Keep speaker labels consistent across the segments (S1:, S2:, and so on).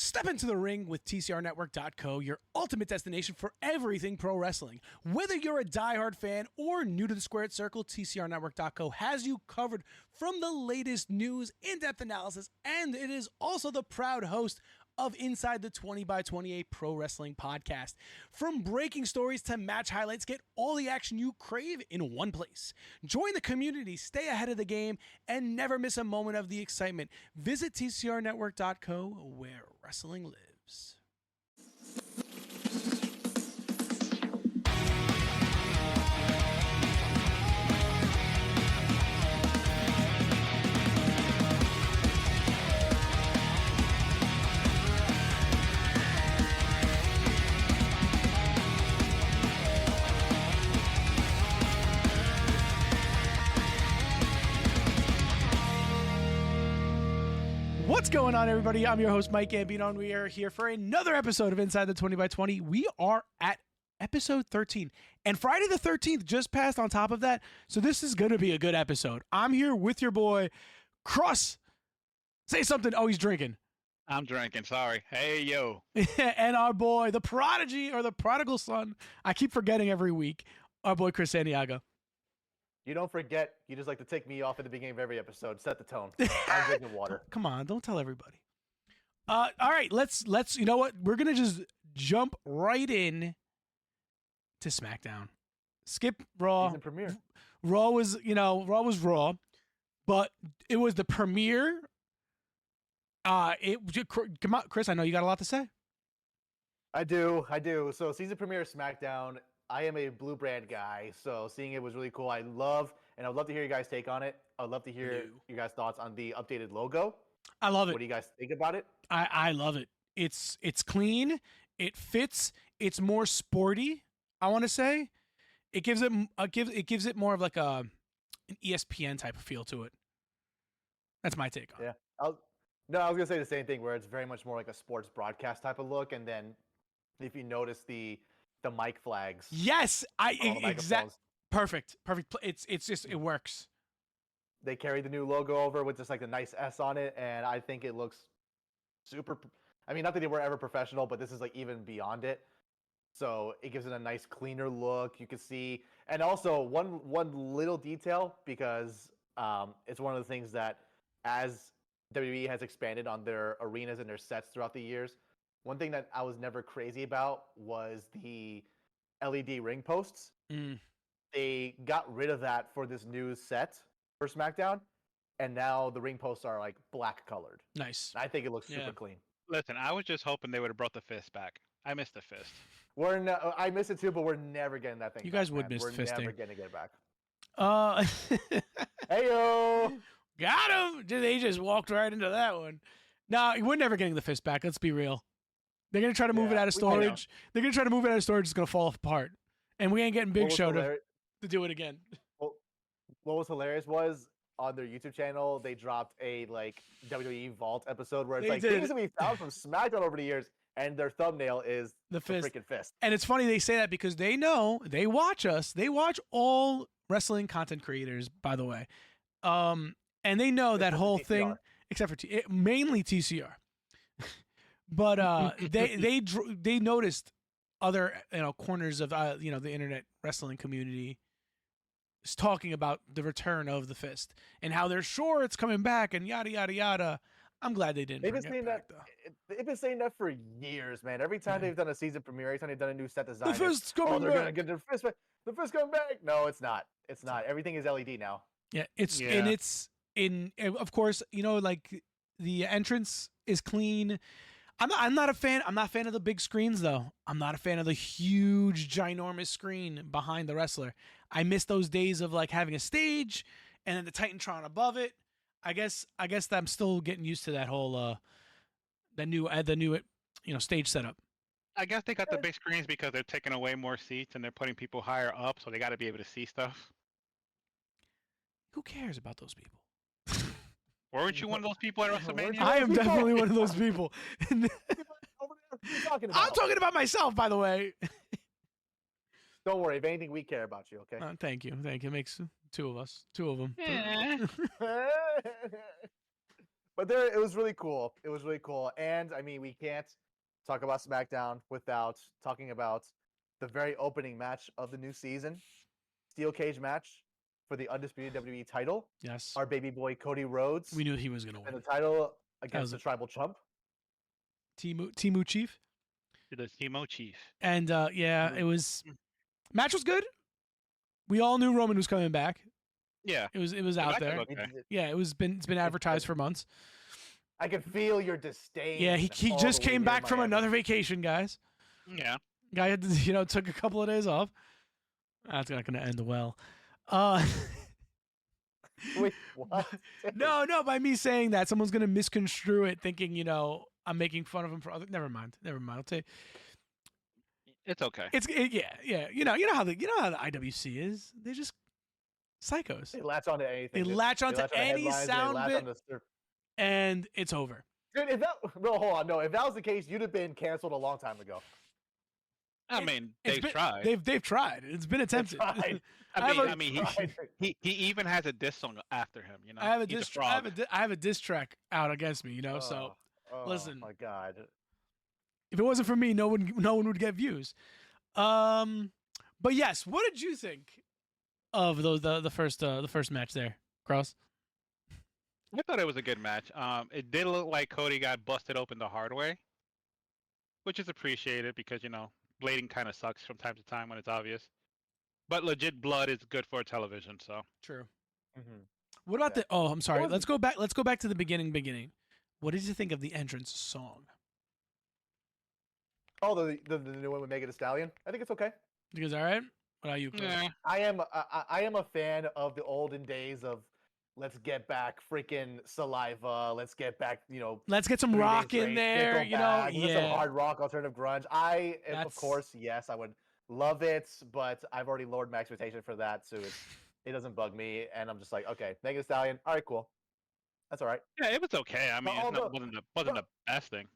S1: Step into the ring with TCRnetwork.co, your ultimate destination for everything pro wrestling. Whether you're a diehard fan or new to the squared circle, TCRnetwork.co has you covered from the latest news, in-depth analysis, and it is also the proud host of Inside the 20x28 Pro Wrestling Podcast. From breaking stories to match highlights, get all the action you crave in one place. Join the community, stay ahead of the game, and never miss a moment of the excitement. Visit TCRnetwork.co, where wrestling lives. What's going on, everybody? I'm your host, Mike Gambino, and we are here for another episode of Inside the 20x20. We are at episode 13, and Friday the 13th just passed on top of that, so this is going to be a good episode. I'm here with your boy, Cross. Say something. Oh, he's drinking.
S2: I'm drinking, sorry. Hey, yo.
S1: And our boy, the prodigy, or the prodigal son, I keep forgetting every week, our boy, Chris Santiago.
S3: You don't forget, you just like to take me off at the beginning of every episode. Set the tone. I'm drinking water.
S1: Come on, don't tell everybody. All right, let's you know what? We're going to just jump right in to SmackDown. Skip Raw.
S3: Season premiere.
S1: Raw was Raw, but it was the premiere. Come on, Chris, I know you got a lot to say.
S3: I do. So season premiere of SmackDown. I am a blue brand guy, so seeing it was really cool. I would love to hear you guys' take on it. I'd love to hear you guys' thoughts on the updated logo.
S1: I love it.
S3: What do you guys think about it?
S1: I love it. It's clean. It fits. It's more sporty, I want to say. It gives it more of like an ESPN type of feel to it. That's my take on it.
S3: I was gonna say the same thing, where it's very much more like a sports broadcast type of look, and then if you notice the mic flags.
S1: Yes, exactly. Perfect. It's just, it works.
S3: They carry the new logo over with just like the nice S on it, and I think it looks super. I mean, not that they were ever professional, but this is like even beyond it. So it gives it a nice, cleaner look. You can see, and also one little detail, because it's one of the things that as WWE has expanded on their arenas and their sets throughout the years. One thing that I was never crazy about was the LED ring posts. They got rid of that for this new set for SmackDown, and now the ring posts are like black colored.
S1: Nice.
S3: I think it looks super clean.
S2: Listen, I was just hoping they would have brought the fist back. I missed the fist.
S3: I miss it too, but we're never getting that thing.
S1: You
S3: back,
S1: guys would
S3: man.
S1: miss
S3: We're
S1: fisting.
S3: never gonna get it back.
S1: Heyo, got him. They just walked right into that one. No, we're never getting the fist back. Let's be real. They're going to try to move it out of storage. They're going to try to move it out of storage. It's going to fall apart. And we ain't getting Big Show to do it again.
S3: Well, what was hilarious was on their YouTube channel, they dropped a like WWE Vault episode where it's things that we found from SmackDown over the years, and their thumbnail is the freaking fist.
S1: And it's funny they say that because they know, they watch us. They watch all wrestling content creators, by the way. And they know that whole thing, except for mainly TCR. But they noticed other corners of the internet wrestling community is talking about the return of the fist and how they're sure it's coming back and yada yada yada. I'm glad they didn't.
S3: They've been saying that for years, man. Every time they've done a season premiere, every time they've done a new set design,
S1: the fist's coming
S3: they're
S1: back.
S3: Gonna get their fist back. The fist coming back. No, it's not. It's not. Everything is LED now.
S1: Yeah, and it's in. Of course, like the entrance is clean. I'm not a fan. I'm not a fan of the big screens, though. I'm not a fan of the huge, ginormous screen behind the wrestler. I miss those days of like having a stage and then the Titantron above it. I guess I'm still getting used to that whole the new stage setup.
S2: I guess they got the big screens because they're taking away more seats and they're putting people higher up, so they got to be able to see stuff.
S1: Who cares about those people?
S2: Weren't you one of those people at WrestleMania?
S1: I am definitely one of those people.
S3: What are you talking about?
S1: I'm talking about myself, by the way.
S3: Don't worry. If anything, we care about you, okay?
S1: Thank you. It makes two of us. Two of them.
S2: Yeah.
S3: But there, it was really cool. It was really cool. And I mean, we can't talk about SmackDown without talking about the very opening match of the new season, steel cage match for the undisputed WWE title.
S1: Yes.
S3: Our baby boy Cody Rhodes
S1: We knew he was going to
S3: and
S1: win.
S3: the title
S1: was
S3: against the
S1: it.
S3: Tribal Chump.
S1: Timu Chief.
S2: The Timo Chief.
S1: And yeah, it was match was good. We all knew Roman was coming back.
S2: Yeah.
S1: It was
S2: The
S1: out
S2: match was
S1: there.
S2: okay.
S1: Yeah, it's been advertised for months.
S3: I could feel your disdain.
S1: Yeah, he
S3: all
S1: just
S3: the way
S1: came
S3: here in
S1: back from
S3: Miami.
S1: another vacation, guys.
S2: Yeah.
S1: Guy had took a couple of days off. That's not going to end well.
S3: Wait, what?
S1: No, by me saying that, someone's going to misconstrue it, thinking I'm making fun of him for other. Never mind. I'll tell you.
S2: It's okay.
S1: Yeah. You know how the IWC is. They're just psychos.
S3: They latch onto anything.
S1: They latch onto any
S3: headlines,
S1: sound
S3: they latch
S1: bit,
S3: onto
S1: and it's over.
S3: Dude, if that was the case, you'd have been canceled a long time ago.
S2: I mean, they've tried.
S1: They've tried. It's been attempted.
S3: tried.
S2: I mean, he even has a diss song after him. You know,
S1: I have a
S2: He's
S1: diss.
S2: frog.
S1: I have a diss track out against me. So listen.
S3: Oh my god.
S1: If it wasn't for me, no one would get views. But yes, what did you think of the first match there, Cross?
S2: I thought it was a good match. It did look like Cody got busted open the hard way, which is appreciated because blading kind of sucks from time to time when it's obvious. But legit blood is good for television, so.
S1: True.
S3: Mm-hmm.
S1: What about the? Oh, I'm sorry.
S3: What was
S1: Let's go back. Let's go back to the beginning. What did you think of the entrance song?
S3: Oh, the new one with Megan Thee Stallion. I think it's okay.
S1: You guys all right? What about you, Chris?
S2: Yeah.
S3: I am a fan of the olden days of let's get back freaking Saliva. Let's get back,
S1: Let's get some
S3: 3
S1: rock
S3: Days
S1: in
S3: Grace,
S1: there.
S3: Nickelback,
S1: Yeah.
S3: some hard rock, alternative grunge. Of course, yes, I would love it, but I've already lowered my expectation for that, so it doesn't bug me, and I'm just like, okay, Megan Thee Stallion, all right, cool, that's all right.
S2: Yeah, it was okay. I mean,
S3: although-
S2: it wasn't the best thing.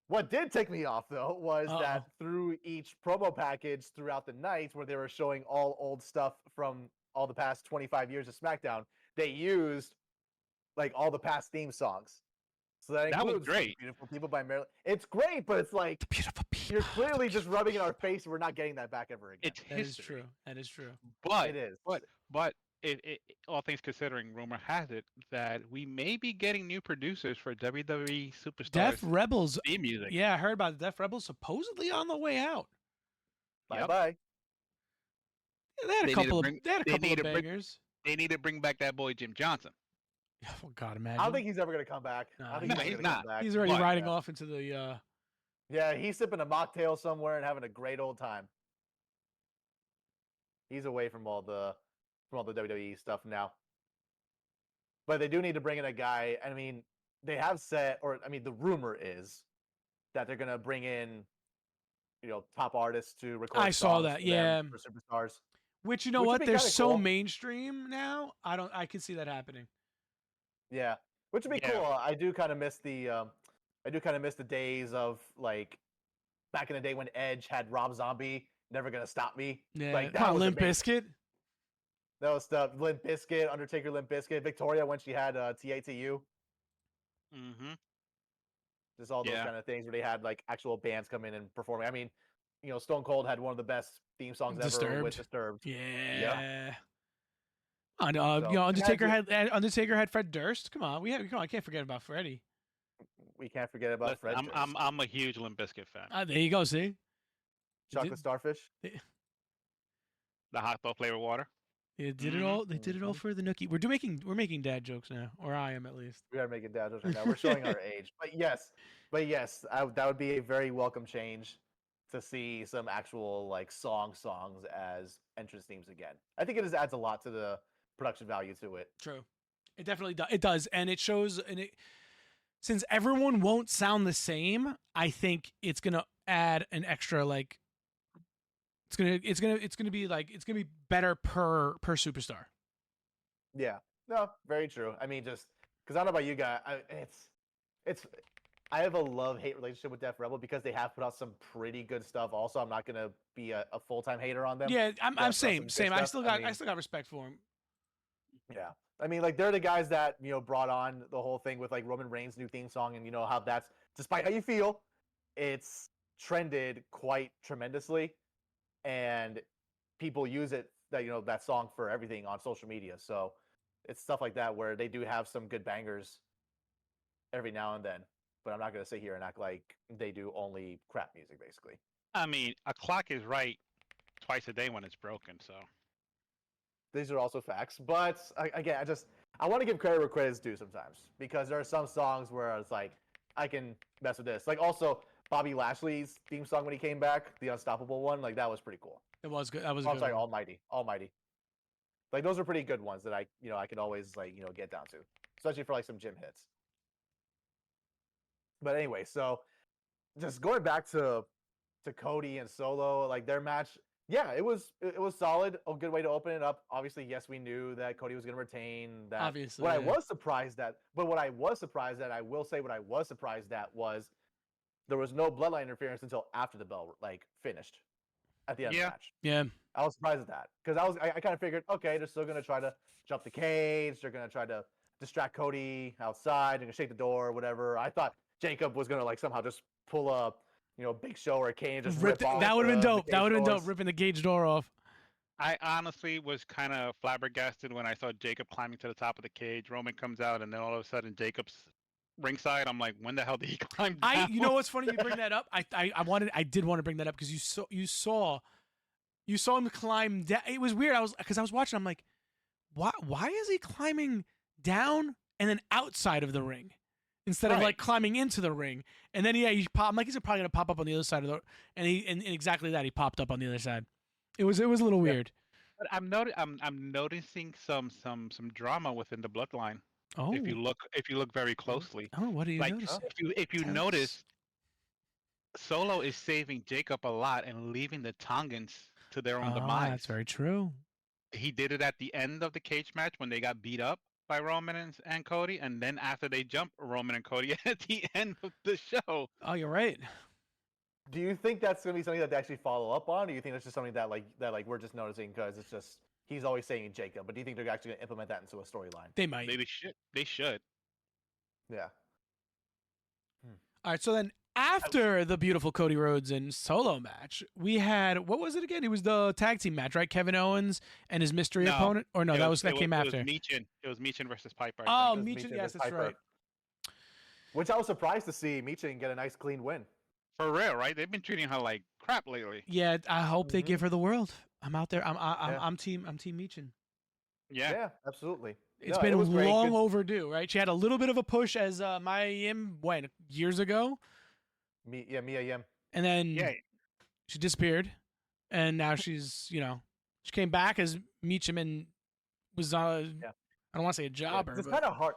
S3: What did take me off, though, was
S1: Uh-oh.
S3: that through each promo package throughout the night, where they were showing all old stuff from all the past 25 years of SmackDown, they used like all the past theme songs. So that
S2: was
S3: includes
S2: great.
S3: Beautiful People by Marilyn. It's great, but it's like
S1: Beautiful people.
S3: you're clearly just rubbing in our face, and we're not getting that back ever again.
S2: It's
S1: That is
S2: history.
S1: true. That is true.
S2: But
S3: It is.
S2: But it, all things considering, rumor has it that we may be getting new producers for WWE Superstars
S1: Def Rebels.
S2: theme music.
S1: Yeah, I heard about the Def Rebels supposedly on the way out.
S3: Bye
S2: Yep.
S3: bye.
S1: Yeah, they had a
S2: They need to
S1: couple of
S2: bring-
S1: they had a
S2: they
S1: couple
S2: need
S1: of
S2: to bring-
S1: bangers.
S2: They need to bring back that boy Jim Johnson.
S1: Oh God, imagine.
S3: I don't think he's ever gonna come back.
S1: No,
S3: I don't think
S2: no,
S3: he's,
S2: he's
S3: ever gonna
S2: not.
S3: come back.
S1: he's already
S2: But-
S1: riding off into the.
S3: Yeah, he's sipping a mocktail somewhere and having a great old time. He's away from all the WWE stuff now. But they do need to bring in a guy. I mean, they have said, the rumor is that they're gonna bring in, top artists to record.
S1: I saw
S3: songs
S1: that,
S3: for them,
S1: yeah.
S3: for superstars.
S1: Which you know
S3: Which would
S1: what?
S3: be
S1: They're
S3: kinda
S1: so
S3: cool.
S1: mainstream now. I can see that happening.
S3: Yeah, which would be
S2: Yeah.
S3: cool. I do kind of miss the days of like back in the day when Edge had Rob Zombie, Never Gonna Stop Me.
S1: Yeah,
S3: Like, that
S1: Come on,
S3: was
S1: Limp
S3: amazing.
S1: Bizkit.
S3: That was stuff. Limp Bizkit, Undertaker, Limp Bizkit, Victoria when she had TATU.
S2: Mm-hmm.
S3: Just all those
S2: Yeah.
S3: kind of things where they had like actual bands come in and performing. I mean, Stone Cold had one of the best theme songs ever with Disturbed.
S1: Yeah. I know.
S3: So,
S1: Undertaker had Fred Durst. Come on, I can't forget about Freddie.
S3: We can't forget about
S2: Listen,
S3: Fred.
S2: I'm a huge Limp Bizkit fan.
S1: There you go. See,
S3: Chocolate Starfish.
S2: The hot dog flavored water.
S1: they did it all. They did it all for the nookie. We're making dad jokes now, or I am at least.
S3: We are making dad jokes right now. We're showing our age, but yes, that would be a very welcome change to see some actual like songs as entrance themes again. I think it just adds a lot to the production value to it.
S1: True. It definitely does. It does, and it shows. Since everyone won't sound the same, I think it's gonna add an extra like. It's gonna be better per superstar.
S3: Yeah, no, very true. I mean, just because I don't know about you guys, I have a love-hate relationship with Def Rebel because they have put out some pretty good stuff. Also, I'm not gonna be a full-time hater on them.
S1: Yeah, I'm
S3: Def
S1: same.
S3: Wrestling
S1: I
S3: good
S1: still
S3: stuff.
S1: got respect for him.
S3: Yeah, I mean, like they're the guys that brought on the whole thing with like Roman Reigns' new theme song, and how that's, despite how you feel, it's trended quite tremendously, and people use it that song for everything on social media. So it's stuff like that where they do have some good bangers every now and then. But I'm not gonna sit here and act like they do only crap music, basically.
S2: I mean, a clock is right twice a day when it's broken. So
S3: These are also facts. But again, I want to give credit where credit's due sometimes, because there are some songs where it's like I can mess with this. Like also Bobby Lashley's theme song when he came back, the Unstoppable one, like that was pretty cool.
S1: It was good. That was
S3: Oh,
S1: a
S3: I'm
S1: good
S3: sorry,
S1: one.
S3: Almighty. Like those are pretty good ones that I can always like get down to, especially for like some gym hits. But anyway, so just going back to Cody and Solo, like their match, yeah, it was solid. A good way to open it up. Obviously, yes, we knew that Cody was going to retain that.
S1: Obviously,
S3: what
S1: yeah.
S3: I was surprised at, I will say what I was surprised at was there was no bloodline interference until after the bell like finished at the end of the match.
S1: Yeah.
S3: I was surprised at that because I kind of figured, okay, they're still going to try to jump the cage. They're going to try to distract Cody outside. They're going to shake the door or whatever. I thought Jacob was going to like somehow just pull a Big Show or a Kane, just rip off
S1: that would have been dope.
S3: the
S1: That
S3: cage
S1: would have been
S3: doors.
S1: dope, ripping the cage door off.
S2: I honestly was kind of flabbergasted when I saw Jacob climbing to the top of the cage. Roman comes out, and then all of a sudden Jacob's ringside. I'm like, when the hell did he climb down?
S1: You know what's funny? You bring that up. I did want to bring that up because you saw him climb down. It was weird. I was watching. I'm like, why is he climbing down and then outside of the ring instead of like climbing into the ring? And then I'm like, he's probably gonna pop up on the other side of the, and exactly that, he popped up on the other side. It was a little weird.
S2: But I'm noticing some drama within the bloodline.
S1: Oh,
S2: If you look very closely.
S1: Oh, what do you notice?
S2: If you notice, Solo is saving Jacob a lot and leaving the Tongans to their own demise.
S1: That's very true.
S2: He did it at the end of the cage match when they got beat up by Roman and Cody, and then after they jumped Roman and Cody at the end of the show.
S1: Oh, you're right.
S3: Do you think that's going to be something that they actually follow up on, or do you think that's just something that we're just noticing because it's just he's always saying Jacob? But do you think they're actually going to implement that into a storyline?
S1: They might.
S2: They should.
S3: Yeah.
S1: All right. So then, after the beautiful Cody Rhodes and Solo match, we had, what was it again? It was the tag team match, right? Kevin Owens and his mystery opponent, or no? That came after.
S2: It was Michin versus Piper.
S1: Oh, Michin. Yes, that's right.
S3: Which I was surprised to see Michin get a nice clean win.
S2: For real, right? They've been treating her like crap lately.
S1: Yeah, I hope they give her the world. I'm out there. I'm team Michin.
S2: Yeah,
S3: absolutely.
S1: It's been long overdue, right? She had a little bit of a push as Mia Yim years ago.
S3: Mia Yim.
S1: And then she disappeared, and now she's she came back as Michin and was I don't want to say a jobber.
S3: It's kind of hard.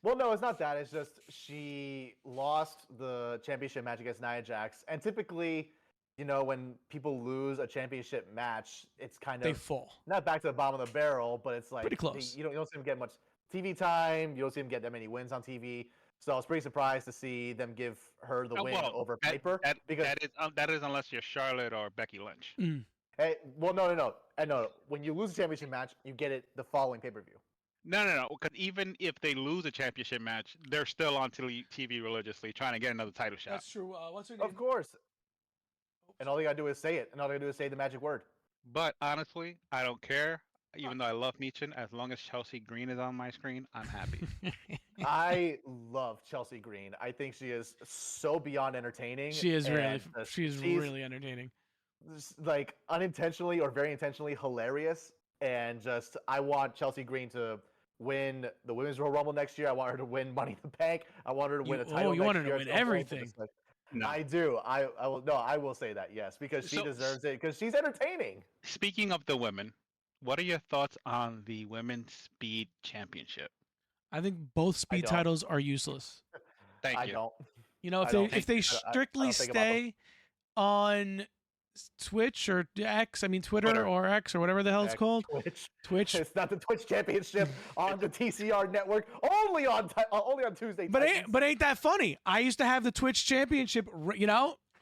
S3: Well, no, it's not that. It's just she lost the championship match against Nia Jax. And typically, when people lose a championship match, it's kind of...
S1: They fall.
S3: Not back to the bottom of the barrel, but it's like...
S1: Pretty close.
S3: You don't see them get much TV time. You don't see them get that many wins on TV. So I was pretty surprised to see them give her the win over Piper.
S2: That is unless you're Charlotte or Becky Lynch.
S1: Mm.
S3: Hey, well, no. When you lose a championship match, you get it the following pay-per-view.
S2: No. Because even if they lose a championship match, they're still on TV religiously trying to get another title shot.
S1: That's true. What's her name?
S3: Of course. And all they gotta do is say it. And all they gotta do is say the magic word.
S2: But honestly, I don't care. Even though I love Michin, as long as Chelsea Green is on my screen, I'm happy.
S3: I love Chelsea Green. I think she is so beyond entertaining.
S1: She's really entertaining.
S3: Like unintentionally or very intentionally hilarious. And just, I want Chelsea Green to win the Women's Royal Rumble next year. I want her to win Money in the Bank. I want her to win a title.
S1: You want her to win everything.
S2: No.
S3: I do. I will. No, I will say that, yes, because she deserves it. Because she's entertaining.
S2: Speaking of the women, what are your thoughts on the Women's Speed Championship?
S1: I think both speed titles are useless.
S2: Thank you.
S3: I don't.
S1: If they strictly stay on Twitch or X, Twitter or X or whatever the hell it's called. Twitch.
S3: It's not the Twitch Championship on the TCR network. Only on Tuesday.
S1: But ain't that funny? I used to have the Twitch Championship,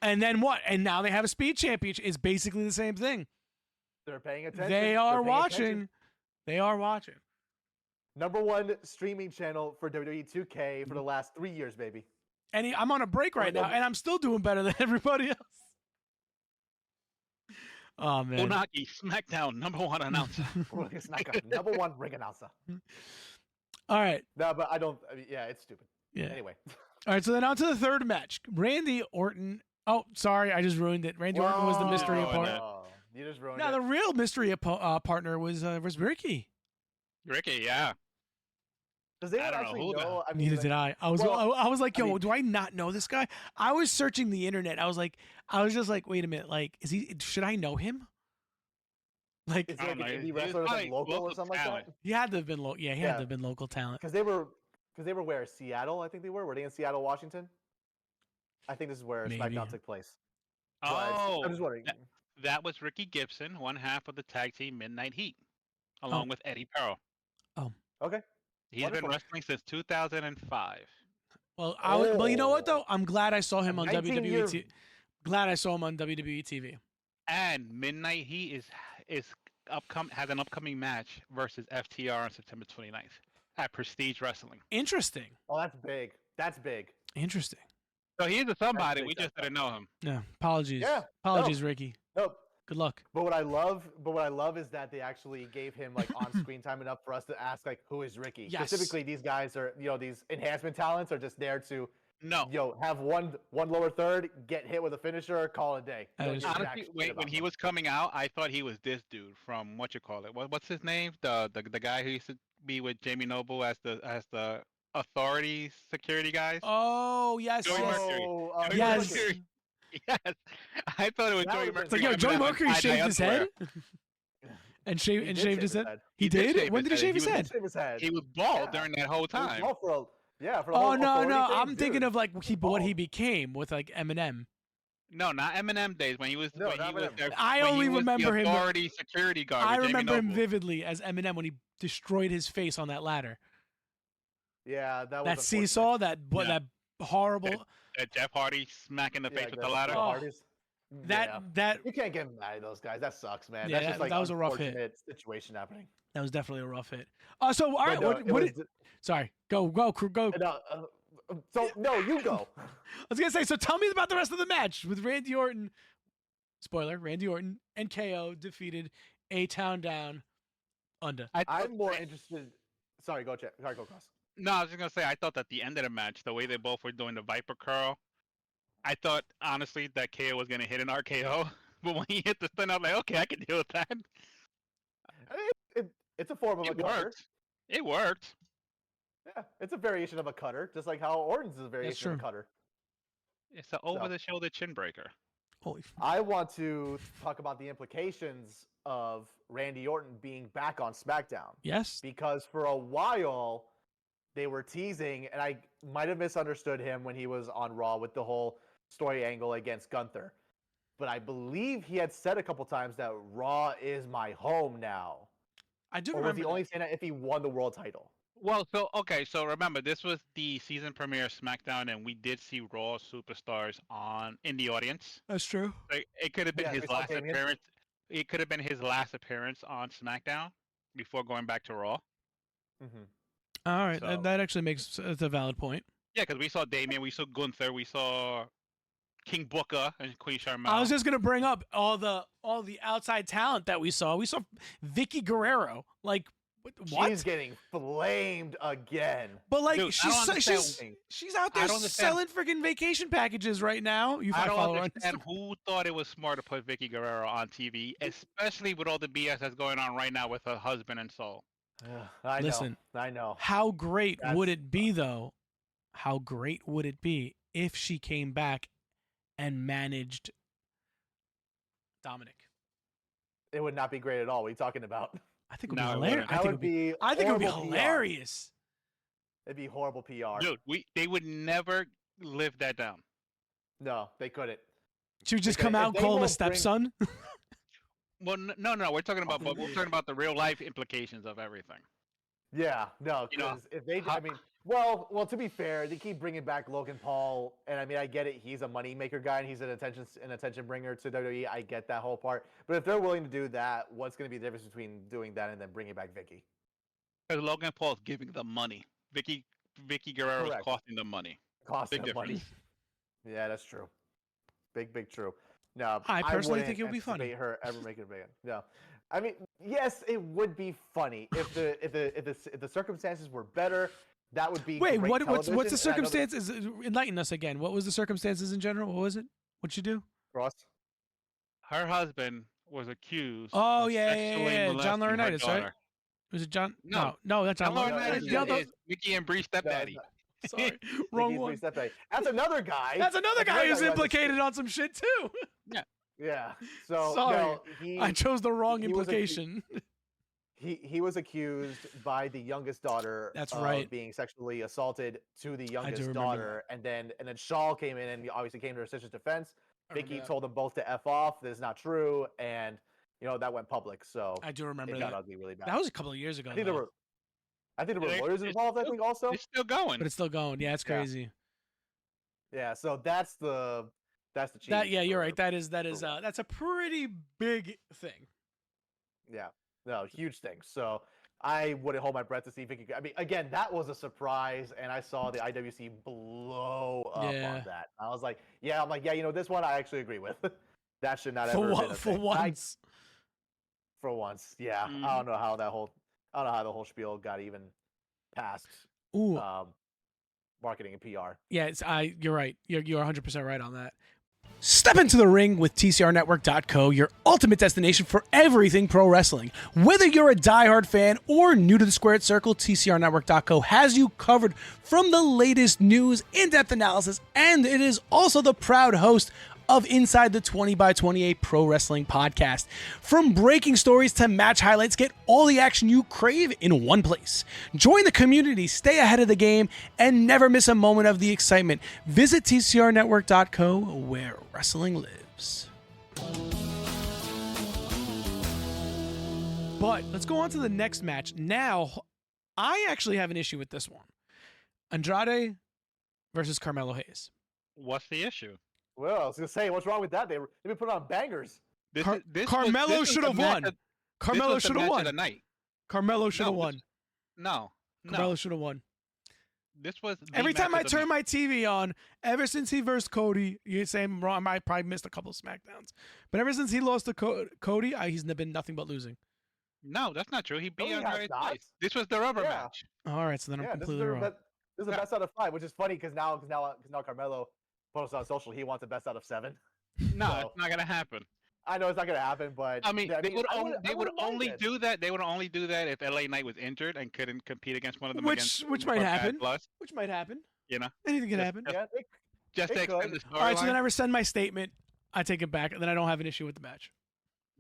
S1: and then what? And now they have a Speed Championship. It's basically the same thing.
S3: They're paying attention.
S1: They are watching. They are watching.
S3: #1 streaming channel for WWE 2K for the last 3 years, baby.
S1: And I'm on a break right now, and I'm still doing better than everybody else. Oh man.
S2: Funaki, SmackDown #1 announcer.
S3: #1 ring announcer.
S1: All right.
S3: No, but I don't. I mean, yeah, it's stupid.
S1: Yeah.
S3: Anyway.
S1: All right. So then on to the third match. Randy Orton. Oh, sorry, I just ruined it. Randy Orton was the mystery opponent.
S3: You just ruined
S1: No,
S3: it.
S1: the real mystery partner was Ricky.
S2: Ricky, yeah.
S3: Does they
S2: I don't
S3: actually
S2: know who
S3: know? I mean,
S1: Neither
S3: like,
S1: did I. I was like, yo, do I not know this guy? I was searching the internet. I was just like, wait a minute. Like, should I know him? Like,
S3: is he like an indie
S2: He was
S3: wrestler, like
S2: probably
S3: local or
S2: local
S3: something
S2: talent.
S3: like that?
S1: he had to have been he had to have been local talent.
S3: Because they were where? Seattle, I think they were. Were they in Seattle, Washington? I think this is where
S1: Maybe.
S3: SmackDown took place.
S2: Oh,
S3: I'm just wondering.
S2: that was Ricky Gibson, one half of the tag team Midnight Heat, along with Eddie Pearl.
S3: Okay.
S2: He's
S3: Wonderful.
S2: been wrestling since 2005.
S1: Well, well, you know what though? I'm glad I saw him on
S3: 19
S1: WWE.
S3: years.
S1: Glad I saw him on WWE TV.
S2: And Midnight Heat has an upcoming match versus FTR on September 29th at Prestige Wrestling.
S1: Interesting.
S3: Oh, that's big. That's big.
S1: Interesting.
S2: So he's a somebody.
S3: big,
S2: We just
S3: that's
S2: didn't know him.
S1: Yeah. Apologies.
S3: Yeah,
S1: Apologies, Ricky.
S3: Nope.
S1: Good luck.
S3: But what I love is that they actually gave him like on-screen time enough for us to ask like, who is Ricky?
S1: Yes.
S3: Specifically, these guys are, these enhancement talents are just there to,
S2: No.
S3: have one lower third, get hit with a finisher, call it a day.
S1: That
S3: Don't
S1: is
S3: give a jack
S2: Honestly,
S3: shit about
S2: when he
S3: them.
S2: was coming out, I thought he was this dude from what's his name? The guy who used to be with Jamie Noble as the authority security guys.
S1: Oh yes.
S2: Joey
S1: yes.
S2: Mercury.
S3: Joey
S1: Yes.
S3: Mercury.
S2: Yes, I thought it was
S3: That
S2: Joey
S3: would've been
S2: Mercury.
S1: It's like, yo,
S3: I
S1: Joey
S3: mean,
S1: Mercury shaved his head and
S3: He did
S1: shaved his
S3: shave
S1: head. He
S2: did
S1: did?
S2: shave
S1: When
S2: his
S1: did he
S2: head.
S1: shave his
S2: He was-
S1: head?
S3: Shave his head.
S2: He was bald
S3: Yeah.
S2: during that whole
S3: He was
S2: time.
S3: bald for the
S1: Oh
S3: whole
S1: no,
S3: authority
S1: no.
S3: thing,
S1: I'm thinking
S3: dude.
S1: of like what he
S3: bald.
S1: became with like Eminem.
S2: No, not Eminem days when he was
S3: No,
S2: when
S3: not
S2: he was
S3: Eminem.
S2: there,
S1: I
S2: when
S1: only
S2: he was
S1: remember
S2: the
S1: him-
S2: authority security guard.
S1: I
S2: with Jamie
S1: remember him
S2: Noble.
S1: vividly as Eminem when he destroyed his face on that ladder.
S3: Yeah, that was
S1: That
S3: unfortunate.
S1: seesaw, that
S2: Yeah.
S1: that horrible.
S2: Jeff Hardy smacking the
S3: Yeah,
S2: face with the
S3: the
S2: ladder.
S1: Oh,
S3: Hardys. Yeah.
S1: That
S3: You can't get mad at those guys. That sucks, man.
S1: Yeah,
S3: That's just like
S1: that was a rough hit.
S3: unfortunate situation happening.
S1: that was definitely a rough hit. So all right,
S3: But no,
S1: what
S3: it was
S1: did, sorry, go.
S3: no, so no, you go.
S1: I was gonna say, so tell me about the rest of the match with Randy Orton. Spoiler: Randy Orton and KO defeated A-Town Down under.
S3: I'm more interested. Sorry, go check. Sorry, go cross.
S2: No, I was just gonna say I thought at the end of the match, the way they both were doing the Viper curl, I thought honestly that KO was gonna hit an RKO, but when he hit the stun, I was like, okay, I can deal with that.
S3: It's a form of a
S2: It
S3: cutter.
S2: worked. It worked.
S3: Yeah, it's a variation of a cutter, just like how Orton's is a variation of a
S1: true.
S3: cutter.
S2: It's an over-the-shoulder chin breaker.
S1: Holy.
S3: I want to talk about the implications of Randy Orton being back on SmackDown.
S1: Yes.
S3: Because for a while they were teasing, and I might have misunderstood him when he was on Raw with the whole story angle against Gunther. But I believe he had said a couple times that Raw is my home now.
S1: I do
S3: Or was
S1: remember.
S3: he
S1: that.
S3: only saying that if he won the world title?
S2: Well, so remember this was the season premiere of SmackDown, and we did see Raw superstars in the audience.
S1: That's true.
S2: Like, it could have been
S3: Yeah,
S2: his
S3: we saw
S2: last
S3: Damien.
S2: appearance. It could have been his last appearance on SmackDown before going back to Raw.
S3: Mm-hmm.
S1: All right,
S2: So-
S1: that actually makes it's a valid point.
S2: Yeah, because we saw Damien, we saw Gunther, we saw King Booker and Queen Charmel.
S1: I was just gonna bring up all the outside talent that we saw. We saw Vicky Guerrero. Like what?
S3: She's getting flamed again.
S1: But like
S2: Dude, I
S1: she's
S2: don't
S1: so,
S2: understand-
S1: she's out
S2: I
S1: there
S2: don't understand-
S1: selling freaking vacation packages right now.
S2: I don't
S1: follow her on
S2: understand
S1: Instagram.
S2: who thought it was smart to put Vicky Guerrero on TV, especially with all the BS that's going on right now with her husband and soul.
S3: I
S1: Listen.
S3: know. I know.
S1: How great would
S3: That's-
S1: it be though? How great would it be if she came back and managed Dominic?
S3: It would not be great at all. What are you talking about?
S1: I think it would
S2: No,
S1: be
S2: it
S1: hilarious.
S2: wouldn't.
S3: That would be.
S1: I think it would be
S3: horrible PR.
S1: hilarious.
S3: It'd be horrible PR.
S2: Dude, they would never live that down.
S3: No, they couldn't.
S1: She would just
S3: Because
S1: come
S3: if
S1: out and
S3: they
S1: call him a
S3: won't bring-
S1: stepson.
S2: Well, no, we're talking about the real life implications of everything.
S3: Yeah, no,
S2: You know,
S3: because if they,
S2: how-
S3: I mean, well, to be fair, they keep bringing back Logan Paul, and I mean, I get it. He's a moneymaker guy, and he's an attention bringer to WWE. I get that whole part. But if they're willing to do that, what's going to be the difference between doing that and then bringing back Vicky?
S2: Because Logan Paul's giving them money. Vicky Guerrero's
S3: Correct.
S2: costing them money.
S3: Cost
S2: Big
S3: them money.
S2: difference.
S3: Yeah, that's true. Big true. No,
S1: I personally
S3: wouldn't
S1: think it would be funny.
S3: anticipate her ever making it big. No, I mean, yes, it would be funny if the circumstances were better. That would be
S1: Wait,
S3: great
S1: what's the
S3: television, and I know that-
S1: circumstances? Enlighten us again. What was the circumstances in general? What was it? What'd you do?
S3: Ross?
S2: Her husband was accused
S1: Oh
S2: of
S1: yeah,
S2: sexually
S1: John
S2: molesting her
S1: Laurinaitis, right?
S2: daughter.
S1: Was it John?
S2: No.
S1: No, that's John
S2: John
S1: Laurinaitis.
S2: Laurinaitis
S1: The other-
S2: is Vicky and Bree's stepdaddy.
S1: Sorry, wrong
S3: Nikki
S1: one.
S3: Stepdaddy. That's another guy.
S1: That's another guy who's
S3: who has a-
S1: implicated on some shit too.
S3: Yeah. So
S1: Sorry.
S3: no,
S1: I chose the wrong
S3: he was
S1: implication.
S3: he was accused by the youngest daughter
S1: That's
S3: of
S1: right.
S3: being sexually assaulted to the youngest
S1: remember
S3: daughter, and then Shaw came in and obviously came to her sister's defense.
S1: I remember
S3: Vicky
S1: that.
S3: told them both to F off. This is not true, and that went public. So
S1: I do remember
S3: it got
S1: that.
S3: ugly really bad.
S1: That was a couple of years ago.
S3: I think there
S1: though.
S3: were
S2: Yeah,
S3: lawyers
S2: it's
S3: involved. I
S2: still-
S3: think also.
S2: It's still going.
S1: But it's still going. Yeah, it's
S3: Yeah.
S1: crazy.
S3: Yeah. So that's the cheese.
S1: Yeah, you're
S3: for-
S1: right. That is
S3: for-
S1: that's a pretty big thing.
S3: Yeah. No, huge thing. So I wouldn't hold my breath to see Vicky. I mean, again, that was a surprise, and I saw the IWC blow up
S1: Yeah.
S3: on that. I was like, this one I actually agree with. That should not
S1: For
S3: ever
S1: what?
S3: been a
S1: For
S3: thing.
S1: once.
S3: For once, yeah.
S2: Mhm.
S3: I don't know how the whole spiel got even past
S1: Ooh.
S3: marketing and PR.
S1: Yeah, you're right. You're 100% right on that. Step into the ring with TCRnetwork.co, your ultimate destination for everything pro wrestling. Whether you're a diehard fan or new to the squared circle, TCRnetwork.co has you covered from the latest news, in-depth analysis, and it is also the proud host of Inside the 20x28 Pro Wrestling Podcast. From breaking stories to match highlights, get all the action you crave in one place. Join the community, stay ahead of the game, and never miss a moment of the excitement. Visit TCRnetwork.co, where wrestling lives. But let's go on to the next match. Now, I actually have an issue with this one. Andrade versus Carmelo Hayes.
S2: What's the issue?
S3: Well, I was gonna say, what's wrong with that? They've been put on bangers.
S1: Carmelo should have won. Carmelo should have won.
S2: The night.
S1: Carmelo should have
S2: No,
S1: won.
S2: No.
S1: Carmelo should have won.
S2: This was the
S1: Every time I
S2: match of the
S1: turn
S2: night.
S1: my TV on, ever since he versed Cody, you're saying I'm wrong. I probably missed a couple of SmackDowns, but ever since he lost to Cody, he's been nothing but losing.
S2: No, that's not true. He beat
S3: he has
S2: Andrade
S3: not.
S2: twice. This was the rubber
S3: Yeah.
S2: match.
S1: All right, so then I'm
S3: Yeah, this is
S1: completely
S3: the
S1: wrong.
S3: this is the best out of 5, which is funny because now Carmelo posts on social he wants the best out of 7.
S2: No,
S3: So-
S2: it's not gonna happen.
S3: I know it's not gonna happen, but
S2: I mean, they would
S3: I
S2: only
S3: wouldn't mind
S2: only
S3: it.
S2: do that. They would only do that if LA Knight was injured and couldn't compete against one of them.
S1: Which might
S2: for Bad
S1: happen.
S2: Blood,
S1: Which might happen.
S2: you know,
S1: Anything can
S2: Just-
S1: happen.
S3: Yeah,
S2: just
S3: It
S2: to extend
S3: could.
S2: the storyline.
S1: All right, so then I rescind my statement. I take it back, and then I don't have an issue with the match.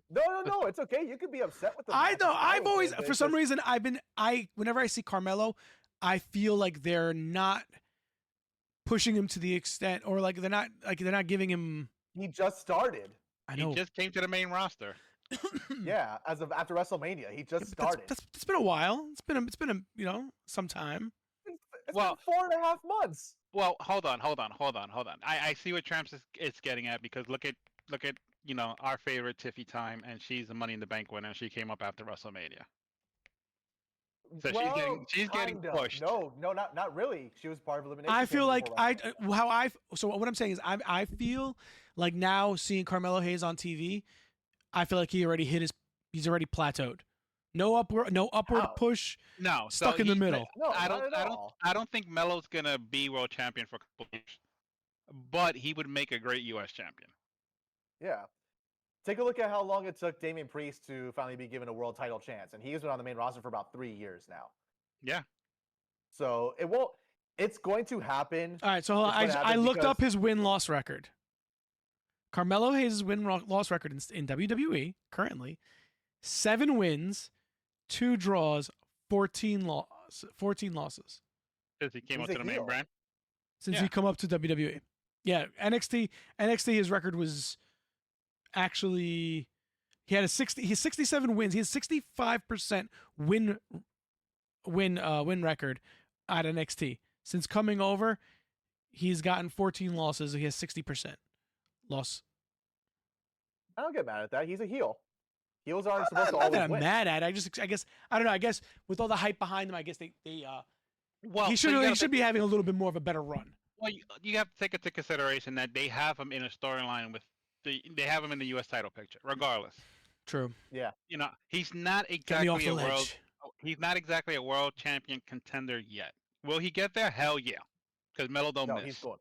S3: no, it's okay. You could be upset with the
S1: I
S3: match.
S1: know.
S3: It's
S1: I've
S3: fine,
S1: always,
S3: but
S1: for
S3: it's
S1: some
S3: just-
S1: reason, whenever I see Carmelo, I feel like they're not pushing him to the extent, or like they're not giving him.
S3: he just started.
S1: I know.
S2: He just came to the main roster.
S3: Yeah, as of after WrestleMania, he just started.
S1: It's been a while. It's been some time.
S3: It's
S2: Well-
S3: been 4.5 months.
S2: Well, hold on. I see what Tramps is getting at because look at our favorite Tiffy Time, and she's a Money in the Bank winner. And she came up after WrestleMania. So she's getting
S3: kinda.
S2: pushed.
S3: No, not really. She was part of elimination.
S1: I feel
S3: Chamber
S1: like
S3: before WrestleMania.
S1: so what I'm saying is I feel like now seeing Carmelo Hayes on TV, I feel like he's already plateaued. No upward
S3: How?
S1: push.
S2: No,
S1: Stuck in the middle.
S3: No,
S2: I
S3: not
S2: don't.
S3: at
S2: I don't.
S3: all.
S2: I don't think Melo's gonna be world champion for a couple years, but he would make a great U.S. champion.
S3: Yeah. Take a look at how long it took Damian Priest to finally be given a world title chance, and he's been on the main roster for about 3 years now.
S2: Yeah.
S3: So it's going to happen.
S1: All right, so hold on.
S3: It's gonna
S1: I
S3: happen
S1: looked up
S3: because-
S1: his win-loss record. Carmelo Hayes' win-loss record in WWE currently 7 wins, 2 draws, 14 losses
S2: Since he came
S3: He's
S2: up
S3: a
S2: to the main
S3: heel.
S2: brand.
S1: since
S2: Yeah.
S1: he come up to WWE. Yeah, NXT his record was actually his 67 wins. He has 65% win record at NXT. Since coming over, he's gotten 14 losses. He has 60% loss.
S3: I don't get mad at that. He's a heel. Heels aren't supposed to
S1: Not
S3: always
S1: that I'm
S3: win.
S1: mad at it. I guess I don't know. I guess with all the hype behind him, I guess they
S2: Well,
S1: he
S2: so you
S1: should
S2: gotta
S1: be having a little bit more of a better run.
S2: Well, you have to take into consideration that they have him in a storyline with they have him in the U.S. title picture, regardless.
S1: True.
S3: Yeah.
S2: You know, he's not
S1: Get me off
S2: exactly
S1: the
S2: a world.
S1: ledge.
S2: He's not exactly a world champion contender yet. Will he get there? Hell yeah, because Melo don't
S3: No,
S2: miss.
S3: he's going.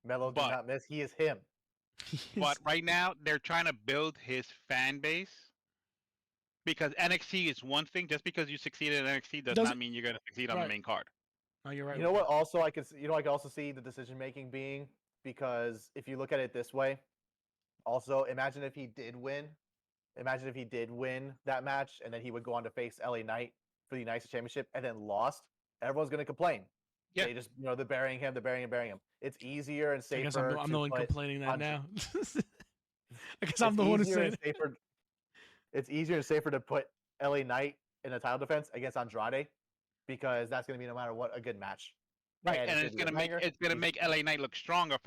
S3: Melo did
S2: But
S3: not miss. He is him.
S2: but right now they're trying to build his fan base because NXT is one thing. Just because you succeeded in NXT does not mean you're going to succeed on the
S1: Right.
S2: main card.
S1: Oh, you're right.
S3: You know what? Also, I could also see the decision making being, because if you look at it this way, also imagine if he did win. Imagine if he did win that match, and then he would go on to face LA Knight for the United States Championship, and then lost. Everyone's going to complain.
S2: Yeah.
S3: They just, they're burying him. It's easier and safer.
S1: I guess I'm the one complaining that now. I guess I'm
S3: it's
S1: the one who's
S3: easier
S1: saying
S3: and safer. It's easier and safer to put LA Knight in a title defense against Andrade, because that's going to be, no matter what, a good match.
S2: Right, and it's gonna make LA Knight look stronger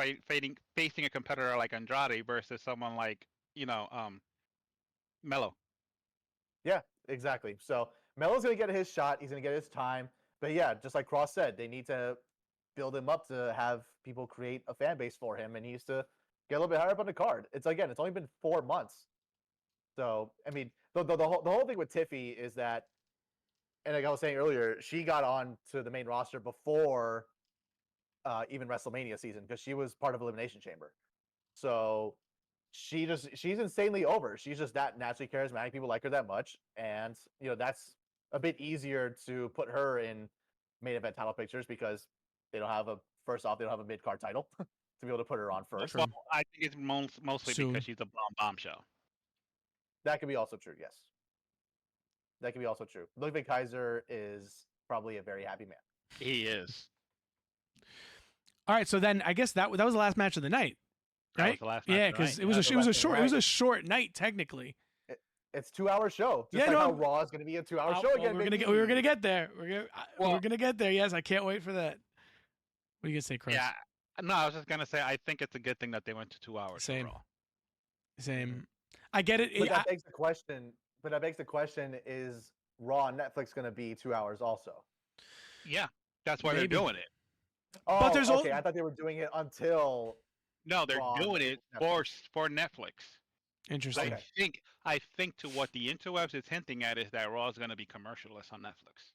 S2: facing a competitor like Andrade versus someone like Melo.
S3: Yeah, exactly. So Melo's going to get his shot. He's going to get his time. But yeah, just like Cross said, they need to build him up to have people create a fan base for him, and he needs to get a little bit higher up on the card. It's only been 4 months. So I mean, the whole thing with Tiffy is that, and like I was saying earlier, she got on to the main roster before even WrestleMania season, because she was part of Elimination Chamber. So she's insanely over. She's just that naturally charismatic. People like her that much, and that's a bit easier to put her in main event title pictures, because they don't have a mid card title to be able to put her on first.
S2: Well, I think it's mostly because she's a bombshell.
S3: That could be also true. Yes, that could be also true. Ludwig Kaiser is probably a very happy man.
S2: He is.
S1: All right, so then I guess that was the last match of the night, right?
S2: That was the last match
S1: yeah,
S2: because
S1: it was a short night technically.
S3: It's 2-hour show.
S1: Just
S3: how Raw is going to be a 2-hour show again.
S1: We were gonna get there. We're gonna get there. Yes, I can't wait for that. What are you gonna say, Chris?
S2: Yeah, no, I was just gonna say I think it's a good thing that they went to 2 hours.
S1: Same. I get it.
S3: But that begs the question. Is Raw on Netflix going to be 2 hours also?
S2: Yeah, that's why they're doing it.
S3: Oh, but there's okay. I thought they were doing it until.
S2: No, they're doing it for Netflix.
S1: Interesting.
S2: I think to what the interwebs is hinting at is that Raw is going to be commercialless on Netflix.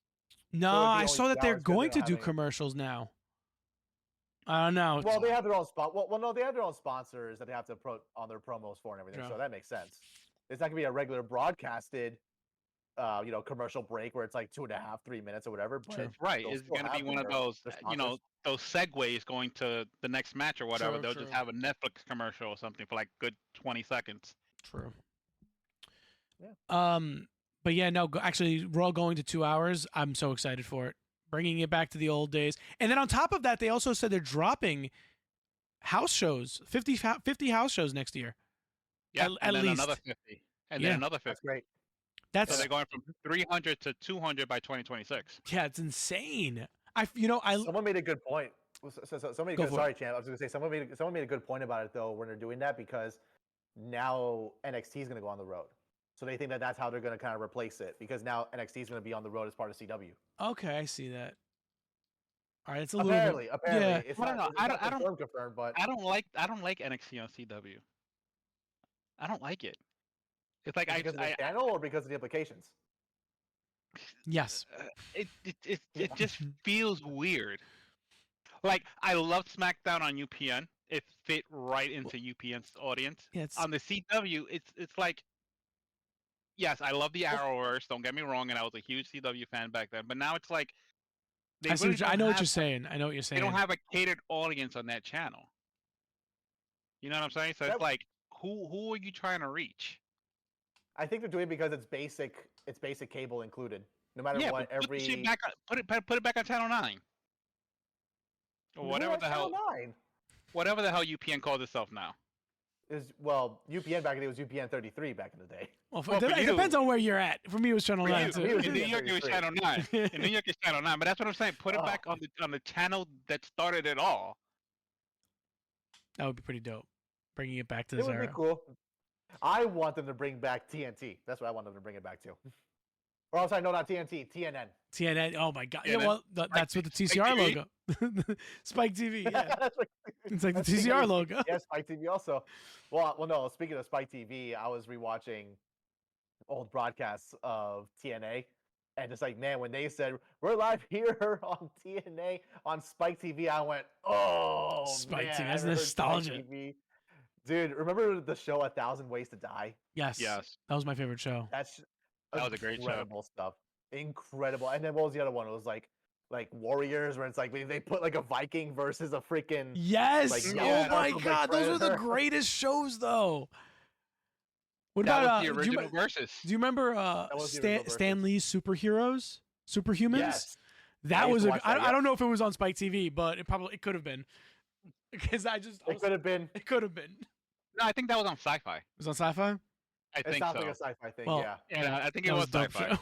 S1: No, I saw that they're going to do commercials now. I don't know.
S3: Well, they have their own spot. Well, no, they have their own sponsors that they have to put on their promos for and everything. So that makes sense. It's not gonna be a regular broadcasted, commercial break where it's like 2.5, 3 minutes or whatever. But
S2: right, it's gonna be one of those, those segues going to the next match or whatever. They'll just have a Netflix commercial or something for like good 20 seconds.
S1: True.
S3: Yeah.
S1: But yeah, no. Actually, Raw going to 2 hours. I'm so excited for it. Bringing it back to the old days. And then on top of that, they also said they're dropping house shows, 50 house shows next year.
S2: Yeah,
S1: at least
S2: another 50. And then another 50.
S3: That's great.
S1: So
S2: they're going from 300 to 200 by 2026.
S1: Yeah, it's insane.
S3: Someone made a good point. Sorry, Champ. I was going to say someone made a good point about it though when they're doing that, because now NXT is going to go on the road. So they think that that's how they're going to kind of replace it, because now NXT is going to be on the road as part of CW.
S1: Okay, I see that. All right, it's
S3: apparently.
S1: Yeah.
S3: It's not confirmed, but
S2: I don't like NXT on CW. I don't like it. It's like
S3: because of the channel or because of the implications.
S1: Yes.
S2: It just feels weird. Like, I love SmackDown on UPN. It fit right into UPN's audience.
S1: Yeah,
S2: on the CW, it's like, yes, I love the Arrowverse. Don't get me wrong, and I was a huge CW fan back then. But now it's like,
S1: I know what you're saying. I know what you're saying.
S2: They don't have a catered audience on that channel. You know what I'm saying? So it's like, who are you trying to reach?
S3: I think they're doing it because it's basic cable included. No matter what,
S2: put it back on Channel 9. Or whatever the hell.
S3: 9?
S2: Whatever the hell UPN calls itself now.
S3: UPN back in the day was UPN 33 back in the day.
S1: Well, it depends on where you're at. For me, it was Channel 9 too.
S2: In New York, it was Channel 9. In New York, it's Channel 9. But that's what I'm saying. Put it back on the channel that started it all.
S1: That would be pretty dope. Bringing it back to this
S3: era. It would be cool. I want them to bring back TNT. That's what I want them to bring it back to. Or I'm sorry, no, not TNT, TNN.
S1: TNN. Oh my god. Yeah,
S2: TNN.
S1: well, that's what the TCR
S2: TV.
S1: logo. Spike TV. Yeah,
S3: That's right.
S1: it's like the
S3: That's Spike
S1: TCR
S3: TV.
S1: logo.
S3: Yeah, Spike TV also. Well, no. Speaking of Spike TV, I was rewatching old broadcasts of TNA, and it's like, man, when they said we're live here on TNA on Spike TV, I went, oh,
S1: Spike
S3: man,
S1: TV.
S3: I
S1: That's
S3: remember
S1: nostalgia.
S3: Spike TV. Dude, remember the show 1,000 Ways to Die?
S1: Yes.
S2: Yes.
S1: That was my favorite show.
S3: That's
S2: That was a great show.
S3: incredible stuff. Incredible. And then what was the other one? It was like Warriors, where it's like they put like a Viking versus a freaking
S1: Yes.
S3: like,
S1: oh my
S3: Big
S1: god, those were the
S3: Predator.
S1: greatest shows though. What
S2: That
S1: about
S2: was the original versus.
S1: do you remember
S3: was the original
S1: Stan Lee's Superhumans?
S3: Yes.
S1: That
S3: I used
S1: was
S3: to
S1: a
S3: watch
S1: I,
S3: that,
S1: I don't know if it was on Spike TV, but it could have been. Because
S3: It could have been.
S1: it could have been. It
S2: No, I think that was on Sci-Fi.
S1: was on Sci-Fi.
S2: I
S3: It
S2: think
S3: sounds
S2: so.
S3: like a sci-fi thing,
S1: Well,
S3: yeah.
S2: Yeah, I think it
S1: That
S2: was
S1: a dope
S2: Sci-Fi.
S1: show.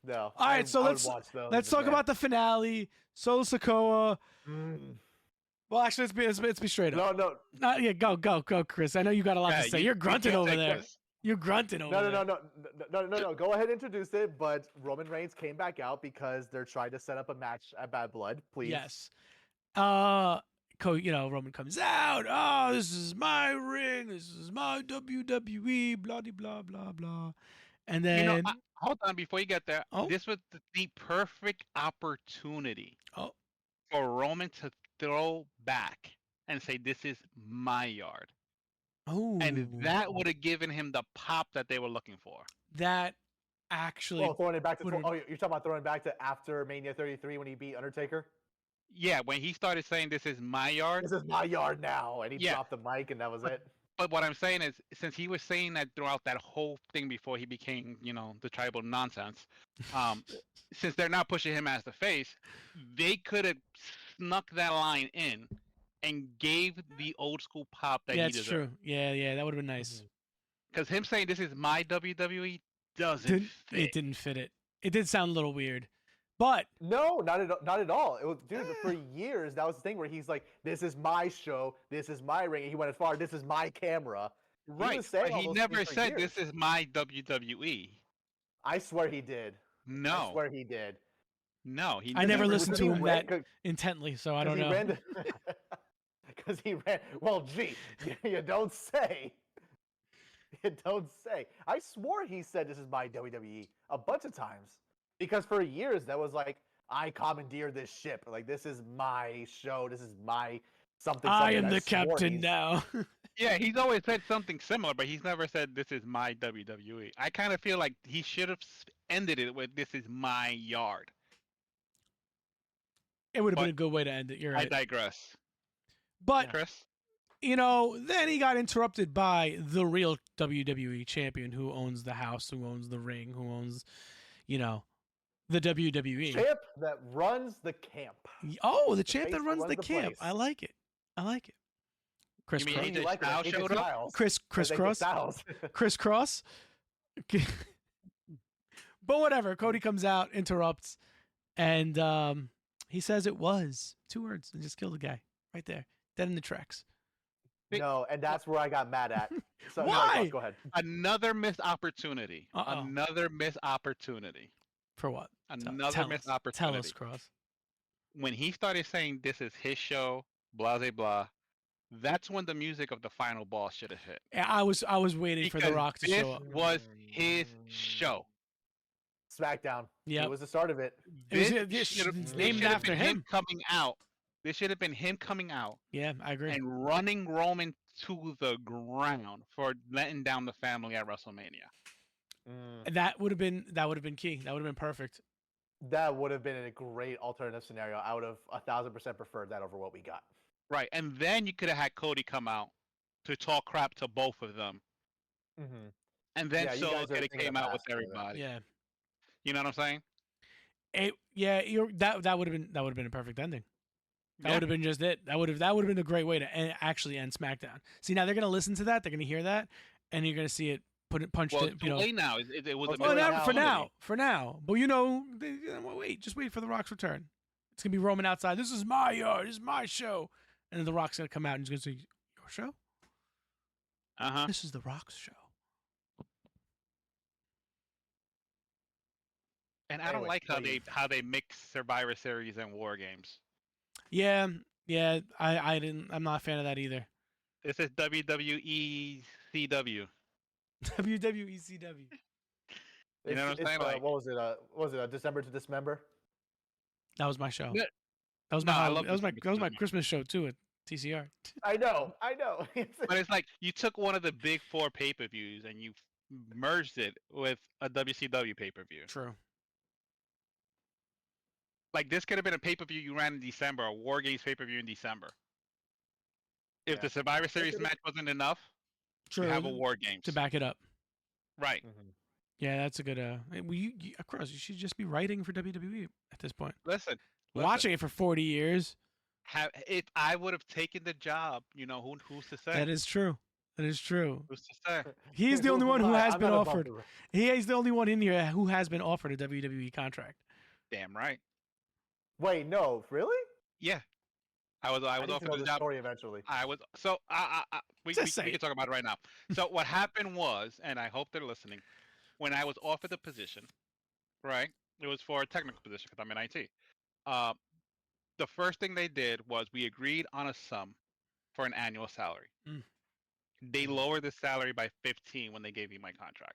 S3: No.
S1: All right, so
S3: I would
S1: let's
S3: watch those
S1: let's
S3: as
S1: talk
S3: well.
S1: about the finale. Solo Sikoa.
S3: Mm.
S1: Well, actually, let's be straight up.
S3: No.
S1: Yeah, go, Chris. I know you got a lot
S2: Yeah,
S1: to say.
S2: you-
S1: You're
S2: you
S1: grunting
S2: can't
S1: over
S2: take
S1: there.
S2: this.
S1: You're grunting over there.
S3: No. Go ahead and introduce it. But Roman Reigns came back out because they're trying to set up a match at Bad Blood. Please.
S1: Yes. Roman comes out. Oh, this is my ring. This is my WWE. Blah blah blah blah. And then
S2: Hold on, before you get there.
S1: Oh.
S2: This was the perfect opportunity
S1: Oh.
S2: for Roman to throw back and say, "This is my yard," and that would have given him the pop that they were looking for.
S1: that actually
S3: Well, throwing it back to.
S1: would've-
S3: Oh, you're talking about throwing it back to after Mania 33 when he beat Undertaker.
S2: Yeah, when he started saying, "This is my yard,"
S3: This is my yard now, and he
S2: Yeah.
S3: dropped the mic, and that was it.
S2: But what I'm saying is, since he was saying that throughout that whole thing before he became, the tribal nonsense, since they're not pushing him as the face, they could have snuck that line in and gave the old school pop that
S1: yeah,
S2: he
S1: it's
S2: deserved.
S1: true. Yeah, that would have been nice.
S2: Because him saying this is my WWE doesn't fit.
S1: It didn't fit it. It did sound a little weird, but
S3: No, not at all. It was, dude, for years that was the thing where he's like, "This is my show. This is my ring." And he went as far, "This is my camera."
S2: Right,
S3: was saying
S2: but
S3: all
S2: he
S3: those
S2: never
S3: things for
S2: said
S3: years.
S2: this is my WWE.
S3: I swear he did. I
S2: No,
S3: swear he did.
S2: no, he
S1: I never
S2: never
S1: listened to
S3: He
S1: him
S3: ran-
S1: that intently, so I don't
S3: he
S1: know.
S3: ran because he ran. Well, gee, you don't say. You don't say. I swore he said this is my WWE a bunch of times because for years that was like, I commandeer this ship. Like, this is my show. This is my something.
S1: I
S3: something.
S1: am the
S3: swore
S1: captain
S3: he's-
S1: now.
S2: Yeah, he's always said something similar, but he's never said this is my WWE. I kind of feel like he should have ended it with this is my yard.
S1: It would have
S2: But
S1: been a good way to end it. You're
S2: I
S1: right.
S2: digress.
S1: But
S2: Chris?
S1: then he got interrupted by the real WWE champion who owns the house, who owns the ring, who owns, the WWE.
S3: Champ that runs the camp.
S1: Oh, the champ
S3: face
S1: that
S3: that
S1: runs
S3: runs
S1: the
S3: the
S1: camp.
S3: place.
S1: I like it. Chris
S2: You mean
S1: Cross.
S2: AJ
S3: You like it,
S2: Styles
S3: AJ
S2: showed up?
S3: Styles.
S1: Chris
S3: Like
S1: Cross.
S3: Styles.
S1: Chris Cross. But whatever. Cody comes out, interrupts, and he says it was 2 words and just killed the guy right there, dead in the tracks.
S3: No, and that's where I got mad at. So, no,
S1: Why?
S3: Go ahead.
S2: Another missed opportunity.
S1: Uh-oh.
S2: Another missed opportunity.
S1: For what?
S2: Another
S1: Tell
S2: missed
S1: us.
S2: opportunity.
S1: Tell us, Cross.
S2: When he started saying this is his show, blah blah blah, that's when the music of the final boss should have hit.
S1: Yeah, I was waiting for The
S2: Because
S1: Rock to
S2: this
S1: show up.
S2: was his show.
S3: SmackDown.
S1: Yep.
S3: It was the start of it.
S1: It was-
S2: This
S1: it's
S2: should have-
S1: it's
S2: this
S1: named
S2: should have
S1: after
S2: been
S1: him.
S2: coming out. This should have been him coming out
S1: Yeah, I agree.
S2: and running Roman to the ground for letting down the family at WrestleMania.
S1: That would have been key. That would have been perfect.
S3: That would have been a great alternative scenario. I would have 1,000% preferred that over what we got.
S2: Right, and then you could have had Cody come out to talk crap to both of them,
S3: Mm-hmm.
S2: and then
S3: Yeah, you
S2: Solo
S3: guys are
S2: could have
S3: thinking
S2: came
S3: of
S2: out with
S3: faster than-
S2: everybody.
S1: Yeah.
S2: You know what I'm saying?
S1: That would have been a perfect ending. That
S2: Yeah.
S1: would have been just it. That would have been a great way to actually end SmackDown. See, now they're gonna listen to that. They're gonna hear that, and you're gonna see it punched
S2: Well,
S1: in.
S2: it's too late now. It was a
S3: Well,
S2: missed
S3: now-
S1: For
S2: opportunity.
S1: now. But just wait for The Rock's return. It's gonna be Roman outside. This is my yard. This is my show. And then The Rock's gonna come out and he's gonna say, "Your show." This is the Rock's show.
S2: And I don't
S3: Anyway,
S2: like how
S3: please.
S2: they mix Survivor Series and War Games.
S1: Yeah. I'm not a fan of that either.
S2: This is WWE CW.
S1: WWECW.
S2: You know what I'm saying? Like,
S3: What was it? December to Dismember?
S1: That was my show.
S2: Yeah.
S1: That was
S2: No,
S1: my
S2: I
S1: Halloween-
S2: love
S1: that was my
S2: this
S1: that was my
S2: movie.
S1: Christmas show too at TCR.
S3: I know.
S2: But it's like you took one of the big 4 pay-per-views and you merged it with a WCW pay-per-view.
S1: True.
S2: Like this could have been a pay-per-view you ran in December, a War Games pay-per-view in December. If
S3: Yeah.
S2: the Survivor Series match wasn't enough,
S1: True.
S2: you have a War Games.
S1: To back it up.
S2: Right.
S1: Yeah, that's a good. Of course, you should just be writing for WWE at this point.
S2: Listen.
S1: Watching it for 40 years.
S2: If I would have taken the job, who's to say?
S1: That is true. Who's to say?
S3: Mhm.
S1: He's the only one who has
S3: I'm
S1: been
S3: not above
S1: offered.
S3: the-
S1: He's the only one in here who has been offered a WWE contract.
S2: Damn right.
S3: Wait, no, really?
S2: Yeah. I was
S3: I need to
S2: offered
S3: know
S2: the
S3: the
S2: job.
S3: story eventually.
S2: I was so we
S1: Just say
S2: can
S1: it.
S2: talk about it right now. So what happened was, and I hope they're listening, when I was offered the position, right? It was for a technical position because I'm in IT. The first thing they did was we agreed on a sum for an annual salary.
S1: Mm.
S2: They lowered the salary by 15 when they gave me my contract.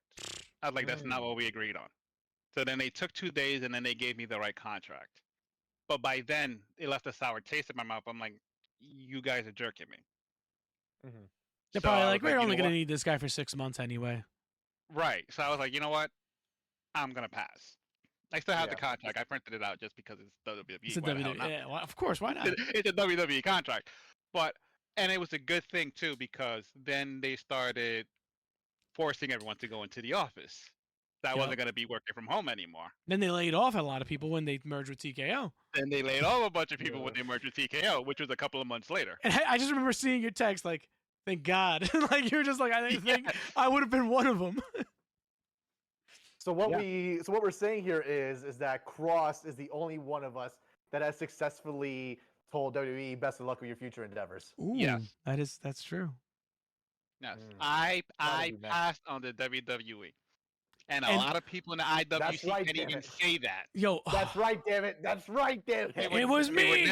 S2: I was like, that's not what we agreed on. So then they took 2 days and then they gave me the right contract. But by then, it left a sour taste in my mouth. I'm like, you guys are jerking me.
S1: They're
S2: So
S1: probably
S2: I
S1: like,
S2: was
S1: we're
S2: you
S1: only
S2: know
S1: going to
S2: what?
S1: need this guy for 6 months anyway.
S2: Right. So I was like, you know what? I'm going to pass. I still have the
S3: Yeah.
S2: contract. I printed it out just because it's WWE.
S1: It's a
S2: Why the hell
S1: WWE.
S2: not?
S1: Yeah, well, of course. Why not?
S2: It's a WWE contract. And it was a good thing too because then they started forcing everyone to go into the office. So I wasn't going to be working from home anymore.
S1: Then they laid off a lot of people when they merged with TKO.
S2: Then they laid off a bunch of people when they merged with TKO, which was a couple of months later.
S1: And I just remember seeing your text like, thank God. Like you're just like, I think I would have been one of them.
S3: So what we're saying here is that Cross is the only one of us that has successfully told WWE best of luck with your future endeavors.
S1: Ooh,
S2: Yes.
S1: That's true.
S2: Yes.
S3: Mm.
S2: I
S3: That'll be nice.
S2: passed on the WWE. And a lot of people in the IWC
S3: right,
S2: can't
S3: damn
S2: even
S3: it.
S2: say that.
S1: Yo,
S3: That's right, damn it. That's right, damn it.
S1: it was me.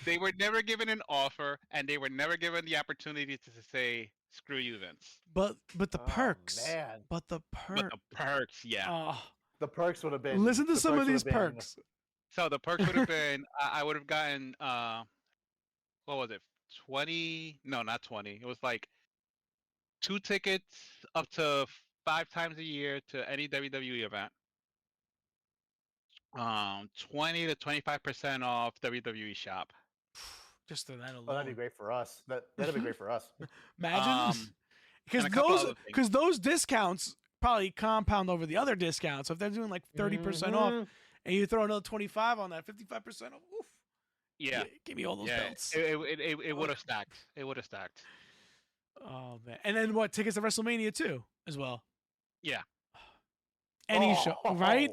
S2: They were never given an offer, and they were never given the opportunity to say, "Screw you, Vince."
S1: But the perks.
S3: Man.
S1: But the
S2: But
S1: perks.
S2: the perks, yeah.
S1: Oh,
S3: The perks would have been.
S1: listen to
S3: the
S1: some of
S3: perks would
S1: these
S3: have been-
S1: perks.
S2: So the perks would have been, I would have gotten, what was it? 20? No, not 20. It was like 2 tickets up to 5 times a year to any WWE event. 20 to 25% off WWE shop.
S1: Just for that alone.
S3: Oh, that'd be great for us. That'd be great for us.
S1: Imagine.
S2: and a couple other things.
S1: Because those discounts probably compound over the other discounts. So if they're doing like 30% off and you throw another 25 on that, 55% off, oof.
S2: Yeah.
S1: Give me all those belts.
S2: It would have stacked. It would have stacked.
S1: Oh, man. And then what? Tickets to WrestleMania too, as well.
S2: Yeah.
S1: Any show, right?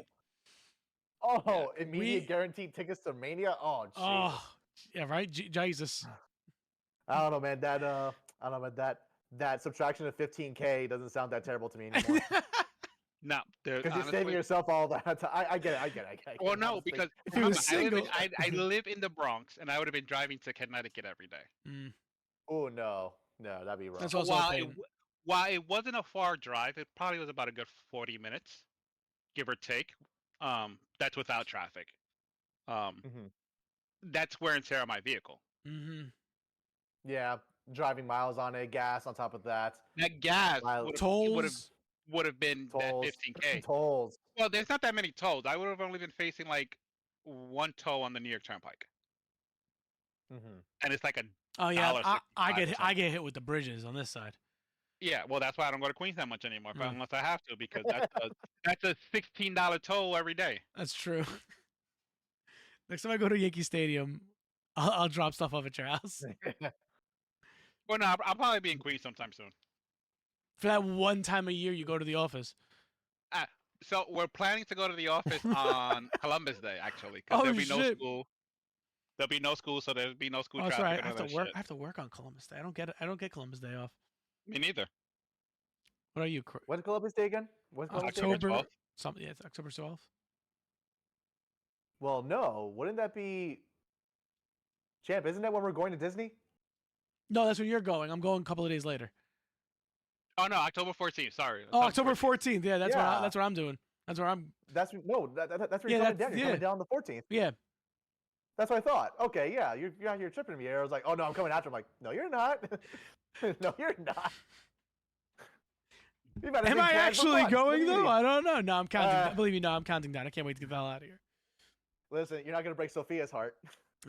S3: Oh, immediate guaranteed tickets to Mania. Oh, jeez.
S1: Oh, yeah, right. Jesus.
S3: I don't know, man. I don't know, man. That subtraction of 15K doesn't sound that terrible to me anymore.
S2: No,
S3: Because you're saving yourself all that. I get it.
S2: Well, no, because
S1: If he was
S2: remember,
S1: single.
S2: I live in the Bronx, and I would have been driving to Connecticut every day.
S1: Mm.
S3: Oh no, that'd be rough.
S1: That's also
S2: While it wasn't a far drive, it probably was about a good 40 minutes, give or take. That's without traffic. That's wear and tear on my vehicle.
S1: Mm-hmm.
S3: Yeah, driving miles on it, gas on top of that.
S2: That gas
S1: Tolls.
S2: would have been
S3: Tolls.
S2: that 15K.
S3: Tolls.
S2: Well, there's not that many tolls. I would have only been facing like 1 toll on the New York Turnpike, and it's like a
S1: Oh yeah,
S2: $1.65
S1: I get hit with the bridges on this side.
S2: yeah. Well, that's why I don't go to Queens that much anymore, unless I have to, because that's a $16 toll every day.
S1: That's true. Next time I go to Yankee Stadium, I'll drop stuff off at your house
S2: Well, no, I'll probably be in Queens sometime soon.
S1: for that one time a year you go to the office.
S2: So we're planning to go to the office on Columbus Day, actually,
S1: Oh,
S2: because there'll be no
S1: shit.
S2: school. There'll be no school, so there'll be no school
S1: Oh, that's
S2: traffic.
S1: right.
S2: and
S1: I
S2: all
S1: have
S2: that
S1: to work.
S2: shit.
S1: I have to work on Columbus Day. I don't get Columbus Day off.
S2: Me neither.
S1: What are you?
S3: When's Columbus Day again? When's Columbus Day again?
S1: October
S2: 12th.
S1: something. Yeah, it's October 12th.
S3: Well, no. Wouldn't that be Champ? Isn't that when we're going to Disney?
S1: No, that's when you're going. I'm going a couple of days later.
S2: Oh no, October 14th. Sorry.
S1: Oh, October 14th. Yeah, that's
S3: Yeah.
S1: what I'm doing. That's where I'm.
S3: That's where you're
S1: Yeah,
S3: coming down. You're
S1: yeah.
S3: coming down on the 14th.
S1: Yeah.
S3: That's what I thought. Okay, yeah, you're tripping me. I was like, oh no, I'm coming after. I'm like, no, you're not. No, you're not. You better
S1: Am
S3: think
S1: I
S3: Chad for
S1: actually
S3: fun.
S1: going
S3: What do you
S1: though?
S3: mean?
S1: I don't know. No, I'm counting. Believe me, no, I'm counting down. I can't wait to get the hell out of here.
S3: Listen, you're not gonna break Sophia's heart.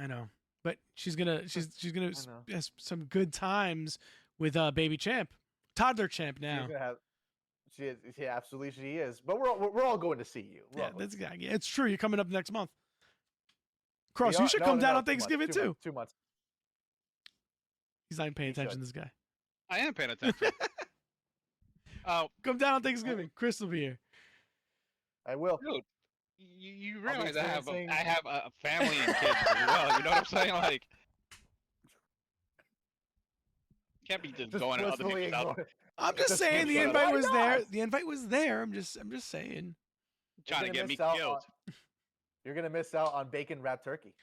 S1: I know, but she's gonna
S3: I know.
S1: has some good times with baby champ, toddler champ now.
S3: She's gonna have. She absolutely she is. But we're all going to see you. We're
S1: Yeah,
S3: all going
S1: that's
S3: to see
S1: it's true. You're coming up next month. Cross,
S3: you.
S1: you should
S3: No,
S1: come
S3: no,
S1: down
S3: no,
S1: on
S3: 2 months,
S1: Thanksgiving
S3: 2
S1: too.
S3: months, 2 months.
S1: He's not even paying
S3: He
S1: attention.
S3: should.
S1: This guy.
S2: I am paying attention. Oh,
S1: Come down on Thanksgiving. Chris will be here.
S3: I will.
S2: dude, you
S3: I'll be
S2: realize I have
S3: experiencing-
S2: a family and kids as well. You know what I'm saying? Like, can't be just going to other
S3: blissfully
S2: people's house.
S3: ignore-
S1: I'm just
S3: Just
S1: saying the
S3: keep
S1: invite
S3: going.
S1: was
S3: Why
S1: there.
S3: not?
S1: The invite was there. I'm just saying.
S2: Trying to
S3: gonna
S2: get me
S3: miss out
S2: killed.
S3: You're gonna miss out on bacon wrapped turkey.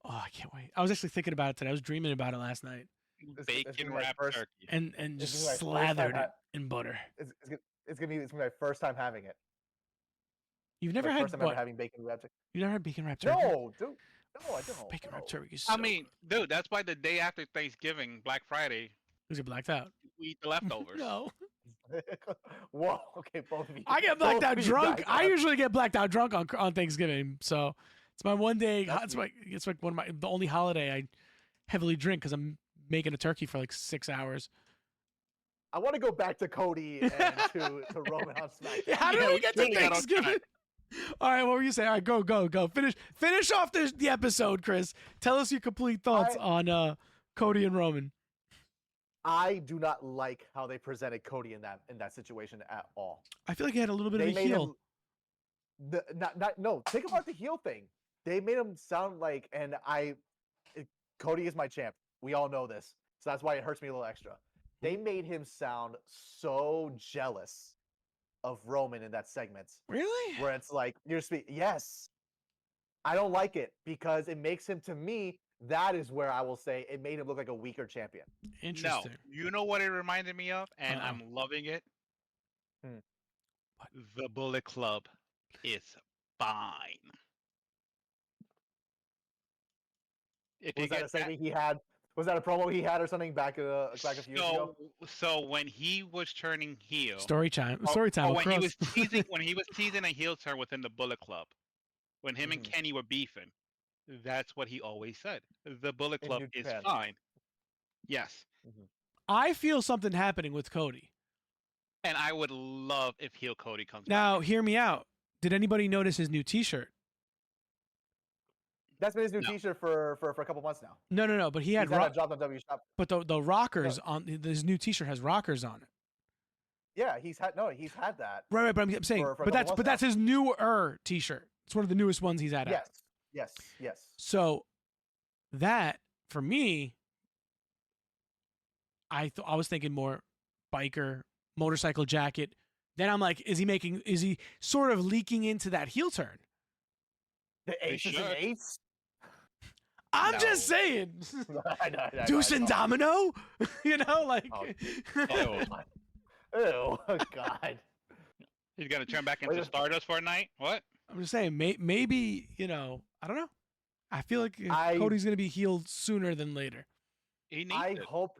S1: Oh, I can't wait. I was actually thinking about it today. I was dreaming about it last night,
S3: It's
S2: Bacon
S3: gonna be my
S2: wrapped
S3: first-
S2: turkey.
S1: and
S3: This
S1: just
S3: is my first time
S1: slathered it
S3: ha-
S1: in butter.
S3: It's gonna be my first time having it.
S1: You've
S3: It's
S1: never
S3: my
S1: had
S3: first time ever
S1: what?
S3: having bacon wrapped turkey.
S1: You never had bacon wrapped turkey?
S3: No, dude. No, I don't.
S1: Bacon wrapped
S3: no.
S1: turkey. Is
S2: I
S1: so
S2: mean, dude, that's why the day after Thanksgiving, Black Friday,
S1: because you're blacked out.
S2: we eat the leftovers.
S1: No,
S3: Whoa. Okay, both of you.
S1: I get blacked
S3: both
S1: out
S3: of you
S1: drunk.
S3: guys
S1: I
S3: have-
S1: usually get blacked out drunk on Thanksgiving, so it's my one day.
S3: That's
S1: It's like one of the only holiday I heavily drink because I'm making a turkey for like 6 hours.
S3: I want to go back to Cody and to Roman on SmackDown.
S1: How did
S2: Yeah,
S1: we
S2: we
S1: get to
S2: really got on
S1: Thanksgiving?
S2: track.
S1: All right, what were you saying? All right, go. Finish off the episode, Chris. Tell us your complete thoughts on Cody and Roman.
S3: I do not like how they presented Cody in that situation at all.
S1: I feel like he had a little bit of a
S3: made
S1: heel.
S3: him no, think about the heel thing. They made him sound like, and Cody is my champ. We all know this, so that's why it hurts me a little extra. They made him sound so jealous of Roman in that segment,
S1: Really?
S3: where it's like yes. I don't like it because it makes him, to me, that is where I will say it made him look like a weaker champion.
S2: No,
S1: Interesting.
S2: you know what it reminded me of, and
S1: Uh-oh.
S2: I'm loving it.
S3: Hmm.
S1: What?
S2: The Bullet Club is fine. If you
S3: Was that
S2: get
S3: a segment he had? Was that a promo he had or something back a few years ago?
S2: so when he was turning heel,
S1: Story time.
S2: or-
S1: Story time.
S2: or
S1: with
S2: when he
S1: Cross.
S2: was teasing a heel turn within the Bullet Club, when him and
S3: Mhm.
S2: Kenny were beefing, that's what he always said. The Bullet
S3: In
S2: Club
S3: New
S2: is
S3: Japan.
S2: fine. Yes,
S1: I feel something happening with Cody.
S2: and I would love if heel Cody comes back.
S1: Now, hear me out. Did anybody notice his new T-shirt?
S3: That's been his new
S2: No.
S3: T-shirt for a couple months now.
S1: No. But he had
S3: He's had that job on W Shop.
S1: but the rockers on his new T-shirt has rockers on it.
S3: Yeah, he's had that.
S1: Right. But I'm saying,
S3: For a
S1: but
S3: couple
S1: that's
S3: months
S1: that's his newer T-shirt. It's one of the newest ones he's had out.
S3: Yes.
S1: So that for me, I was thinking more biker motorcycle jacket. Then I'm like, is he sort of leaking into that heel turn?
S3: The aces and
S2: should.
S3: eights.
S1: I'm
S2: No.
S1: just saying.
S3: I know,
S1: Deuce and Domino, you know, like.
S3: Oh.
S2: Ew.
S3: Ew, God.
S2: He's gonna turn back
S3: Wait
S2: into
S3: a-
S2: Stardust for a night. What?
S1: I'm just saying, maybe I don't know. I feel like
S3: I-
S1: Cody's gonna be healed sooner than later.
S2: He needs
S3: I
S2: it.
S3: hope.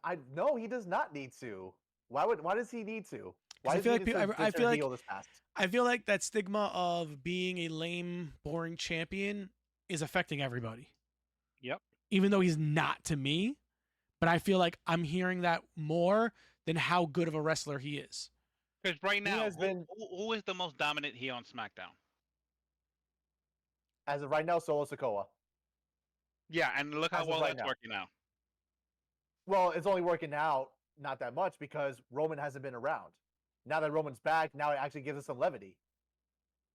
S3: I no, he does not need to. Why does he need to? Why
S1: I
S3: does
S1: feel
S3: he
S1: like
S3: need to
S1: I
S3: turn
S1: feel like
S3: heel this past?
S1: I feel like that stigma of being a lame, boring champion is affecting everybody.
S2: Yep.
S1: Even though he's not to me, but I feel like I'm hearing that more than how good of a wrestler he is.
S2: Because right now,
S3: has been-
S2: who is the most dominant heel on SmackDown?
S3: As of right now, Solo Sikoa.
S2: Yeah, and look how
S3: As of
S2: well
S3: right
S2: that's
S3: now.
S2: working out.
S3: Well, it's only working out not that much because Roman hasn't been around. Now that Roman's back, now it actually gives us some levity.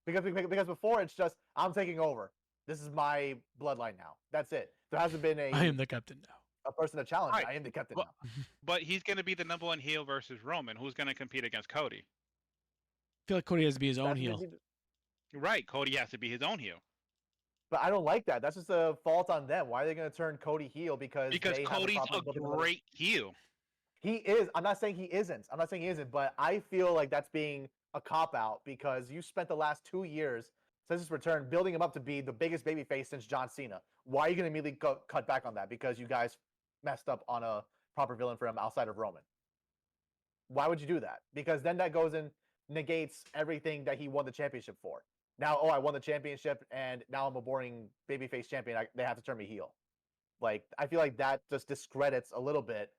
S3: Because before it's just I'm taking over. This is my bloodline now. That's it. There hasn't been a
S1: I am the captain now.
S3: a person to challenge.
S2: Right.
S3: I am the captain
S2: But,
S3: now.
S2: but he's going to be the number one heel versus Roman. Who's going to compete against Cody?
S1: I feel like Cody has to be his own
S3: That's
S1: heel.
S2: Right. Cody has to be his own heel.
S3: But I don't like that. That's just a fault on them. Why are they going to turn Cody heel? Because they
S2: Cody's
S3: have
S2: a great heel.
S3: He is. I'm not saying he isn't. But I feel like that's being a cop-out because you spent the last 2 years since his return building him up to be the biggest babyface since John Cena. Why are you going to immediately cut back on that? Because you guys messed up on a proper villain for him outside of Roman. Why would you do that? Because then that goes and negates everything that he won the championship for. Now, I won the championship, and now I'm a boring babyface champion. They have to turn me heel. Like, I feel like that just discredits a little bit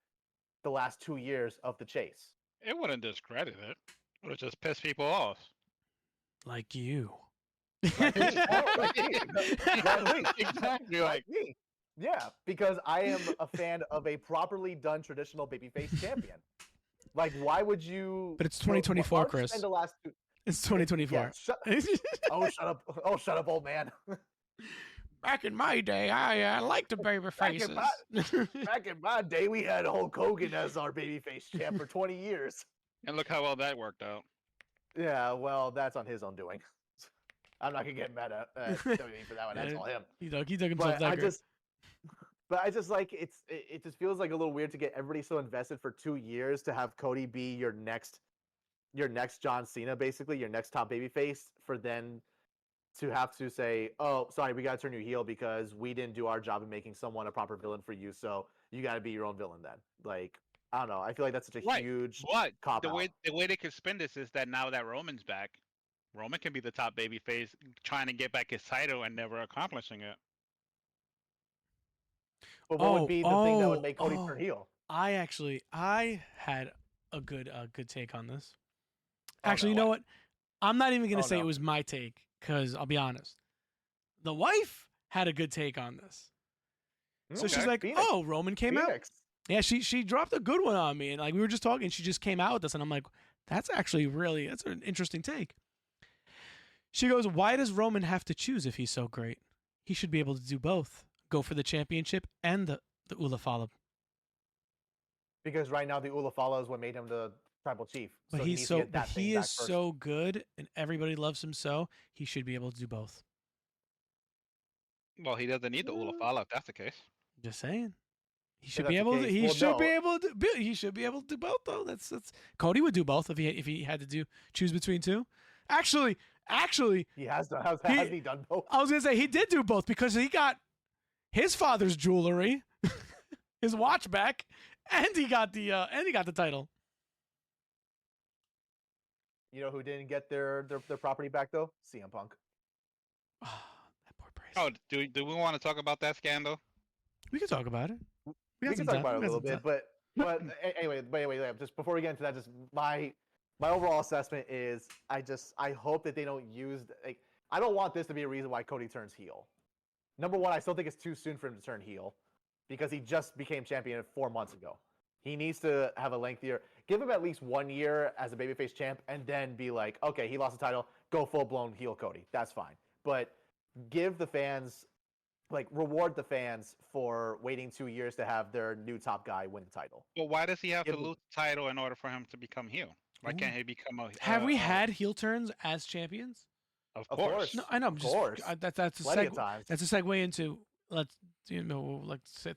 S3: the last 2 years of the chase.
S2: It wouldn't discredit it. It would just piss people off.
S1: Like you.
S3: Like me.
S2: Exactly.
S3: Like me. Yeah, because I am a fan of a properly done traditional babyface champion. Like, why would you?
S1: But it's 2024, Chris.
S3: Spend the last
S1: It's 2024.
S3: Yeah, shut up! Oh, shut up, old man.
S1: Back in my day, I liked the baby faces.
S3: Back in my day, we had Hulk Hogan as our babyface champ for 20 years.
S2: And look how well that worked out.
S3: Yeah, well, that's on his own doing. I'm not gonna get mad at WWE for that one. That's all him.
S1: He took himself that great.
S3: But I just like it just feels like a little weird to get everybody so invested for 2 years to have Cody be your next John Cena, basically your next top babyface, for then to have to say, oh, sorry, we gotta turn you heel because we didn't do our job of making someone a proper villain for you, so you gotta be your own villain then. Like, I don't know. I feel like that's such a huge cop out.
S2: The way they could spin this is that now that Roman's back, Roman can be the top babyface trying to get back his title and never accomplishing it.
S3: But what would be the thing that would make Cody turn heel?
S1: I had a good take on this. Actually, you know what? I'm not even gonna say it was my take because I'll be honest. The wife had a good take on this. So she's like,
S3: Phoenix.
S1: "Oh, Roman came out." Yeah, she dropped a good one on me, and like we were just talking, she just came out with this, and I'm like, that's an interesting take. She goes, "Why does Roman have to choose if he's so great? He should be able to do both. Go for the championship and the Ulafala."
S3: Because right now the Ulafala is what made him the tribal chief.
S1: But
S3: so
S1: he is so good, and everybody loves him so he should be able to do both.
S2: Well, he doesn't need the Ulafala if that's the case.
S1: Just saying. He should be able to. He should be able to. He should be able to do both, though. That's Cody would do both if he had to choose between two. Actually,
S3: he has done. Has he done both?
S1: I was gonna say he did do both because he got his father's jewelry, his watch back, and he got the title.
S3: You know who didn't get their property back though? CM Punk.
S1: Oh, that poor price.
S2: Oh, do we want to talk about that scandal?
S1: We can talk about it.
S3: We can talk about it a little bit, but anyway, just before we get into that, just my overall assessment is I hope that they don't use I don't want this to be a reason why Cody turns heel. Number one, I still think it's too soon for him to turn heel because he just became champion 4 months ago. He needs to have a lengthier, give him at least 1 year as a babyface champ, and then be like, okay, he lost the title, go full blown heel Cody. That's fine, but give the fans. Reward the fans for waiting 2 years to have their new top guy win the title.
S2: Well, why does he have to lose the title in order for him to become heel? Why can't he become a?
S1: Have we had heel turns as champions?
S2: Of course.
S1: No, I know. That's a
S3: times.
S1: That's a segue into let's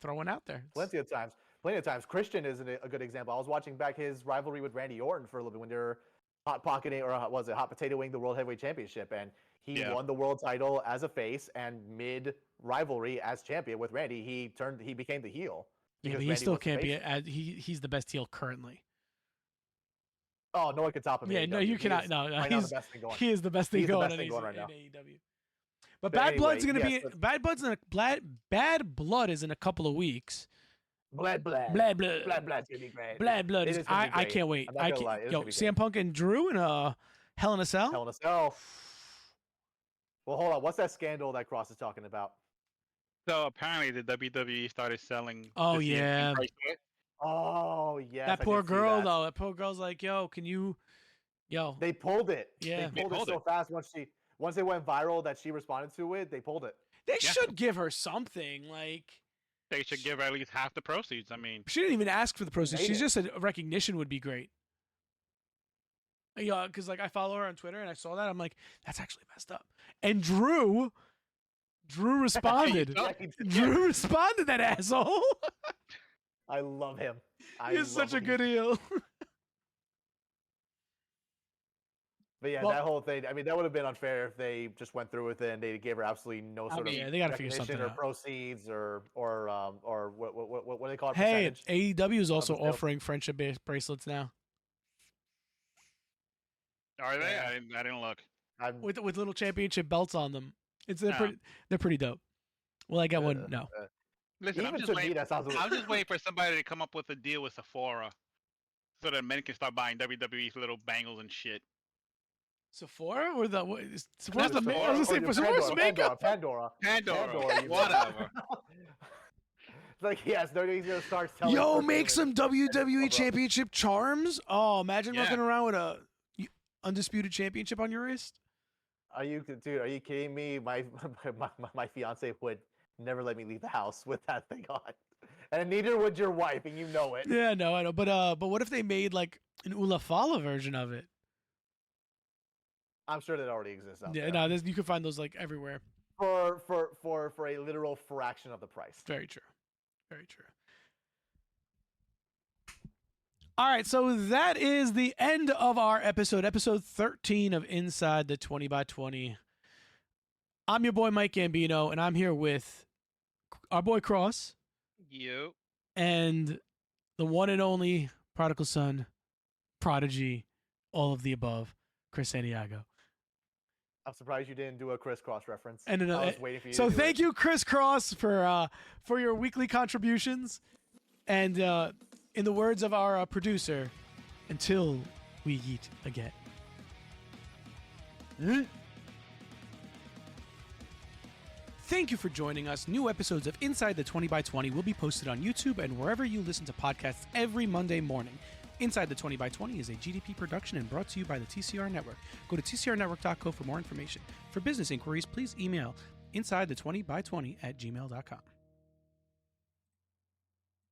S1: throw one out there.
S3: Plenty of times. Christian is a good example. I was watching back his rivalry with Randy Orton for a little bit when they were hot potatoing the World Heavyweight Championship, and he won the world title as a face, and mid rivalry as champion with Randy, he became the heel.
S1: Yeah, but he still can't be. He's the best heel currently.
S3: Oh, no one can top him.
S1: Yeah, no, you cannot. No, he is the best thing going in AEW. But Bad Blood's going to be Bad Blood is in a couple of weeks.
S3: Blood's gonna be great.
S1: Bad Blood is. I can't wait. CM Punk and Drew in a Hell in a Cell.
S3: Hell in a Cell. Well, hold on. What's that scandal that Cross is talking about?
S2: So apparently the WWE started selling.
S1: Oh yeah.
S3: Oh yeah.
S1: That poor girl though. That poor girl's like, yo, can you, yo.
S3: They pulled it.
S1: Yeah.
S3: They pulled it so fast once it went viral that she responded to it. They pulled it.
S1: They should give her something like.
S2: They should give her at least half the proceeds. I mean,
S1: She didn't even ask for the proceeds.
S3: made
S1: She
S3: it.
S1: just said recognition would be great. Yeah, because like I follow her on Twitter and I saw that. I'm like, that's actually messed up. And Drew responded.
S3: Yeah, he did.
S1: Drew responded, that asshole.
S3: I love him.
S1: He's such a good heel.
S3: But yeah,
S1: Well-
S3: that whole thing. I mean, that would have been unfair if they just went through with it and they gave her absolutely no sort
S1: mean,
S3: of
S1: they gotta figure
S3: recognition
S1: something
S3: or
S1: out.
S3: proceeds or what do they call it?
S1: Hey,
S3: Percentage?
S1: AEW is also
S3: the sales.
S1: offering friendship bracelets now
S2: are they?
S3: Yeah.
S2: I didn't look.
S3: I'm,
S1: with little championship belts on them. They're
S2: Yeah.
S1: pretty dope. Will I get one? No.
S2: Listen, I'm
S3: even
S2: just
S3: to me,
S2: waiting.
S3: that sounds.
S2: I'm just waiting for somebody to come up with a deal with Sephora, so that men can start buying WWE's little bangles and shit.
S1: Sephora or the what, Sephora's
S2: Not
S1: the
S2: Sephora,
S1: I was gonna say Sephora's makeup.
S3: Pandora.
S2: Pandora,
S3: you-
S2: whatever.
S3: It's like, yes, WWE's gonna start selling.
S1: Yo,
S3: perfume
S1: make
S3: and-
S1: some WWE
S3: and-
S1: Championship charms. Oh, imagine
S2: Yeah.
S1: walking around with a Undisputed Championship on your wrist.
S3: Are you kidding me? My fiance would never let me leave the house with that thing on, and neither would your wife, and you know it.
S1: Yeah, no, I know. But what if they made like an Ulafala version of it?
S3: I'm sure that already exists out
S1: Yeah,
S3: there.
S1: no, you can find those like everywhere.
S3: For a literal fraction of the price.
S1: Very true. Very true. All right, so that is the end of our episode 13 of Inside the 20x20. I'm your boy Mike Gambino, and I'm here with our boy Cross
S2: You.
S1: and the one and only prodigal son, prodigy, all of the above, Chris Santiago.
S3: I'm surprised you didn't do a crisscross reference.
S1: And
S3: I was waiting for you.
S1: So
S3: to do
S1: thank
S3: it.
S1: you, Chris Cross, for your weekly contributions. And in the words of our producer, until we eat again. Thank you for joining us. New episodes of Inside the 20x20 will be posted on YouTube and wherever you listen to podcasts every Monday morning. Inside the 20x20 is a GDP production and brought to you by the TCR Network. Go to tcrnetwork.co for more information. For business inquiries, please email inside the 20x20 at gmail.com.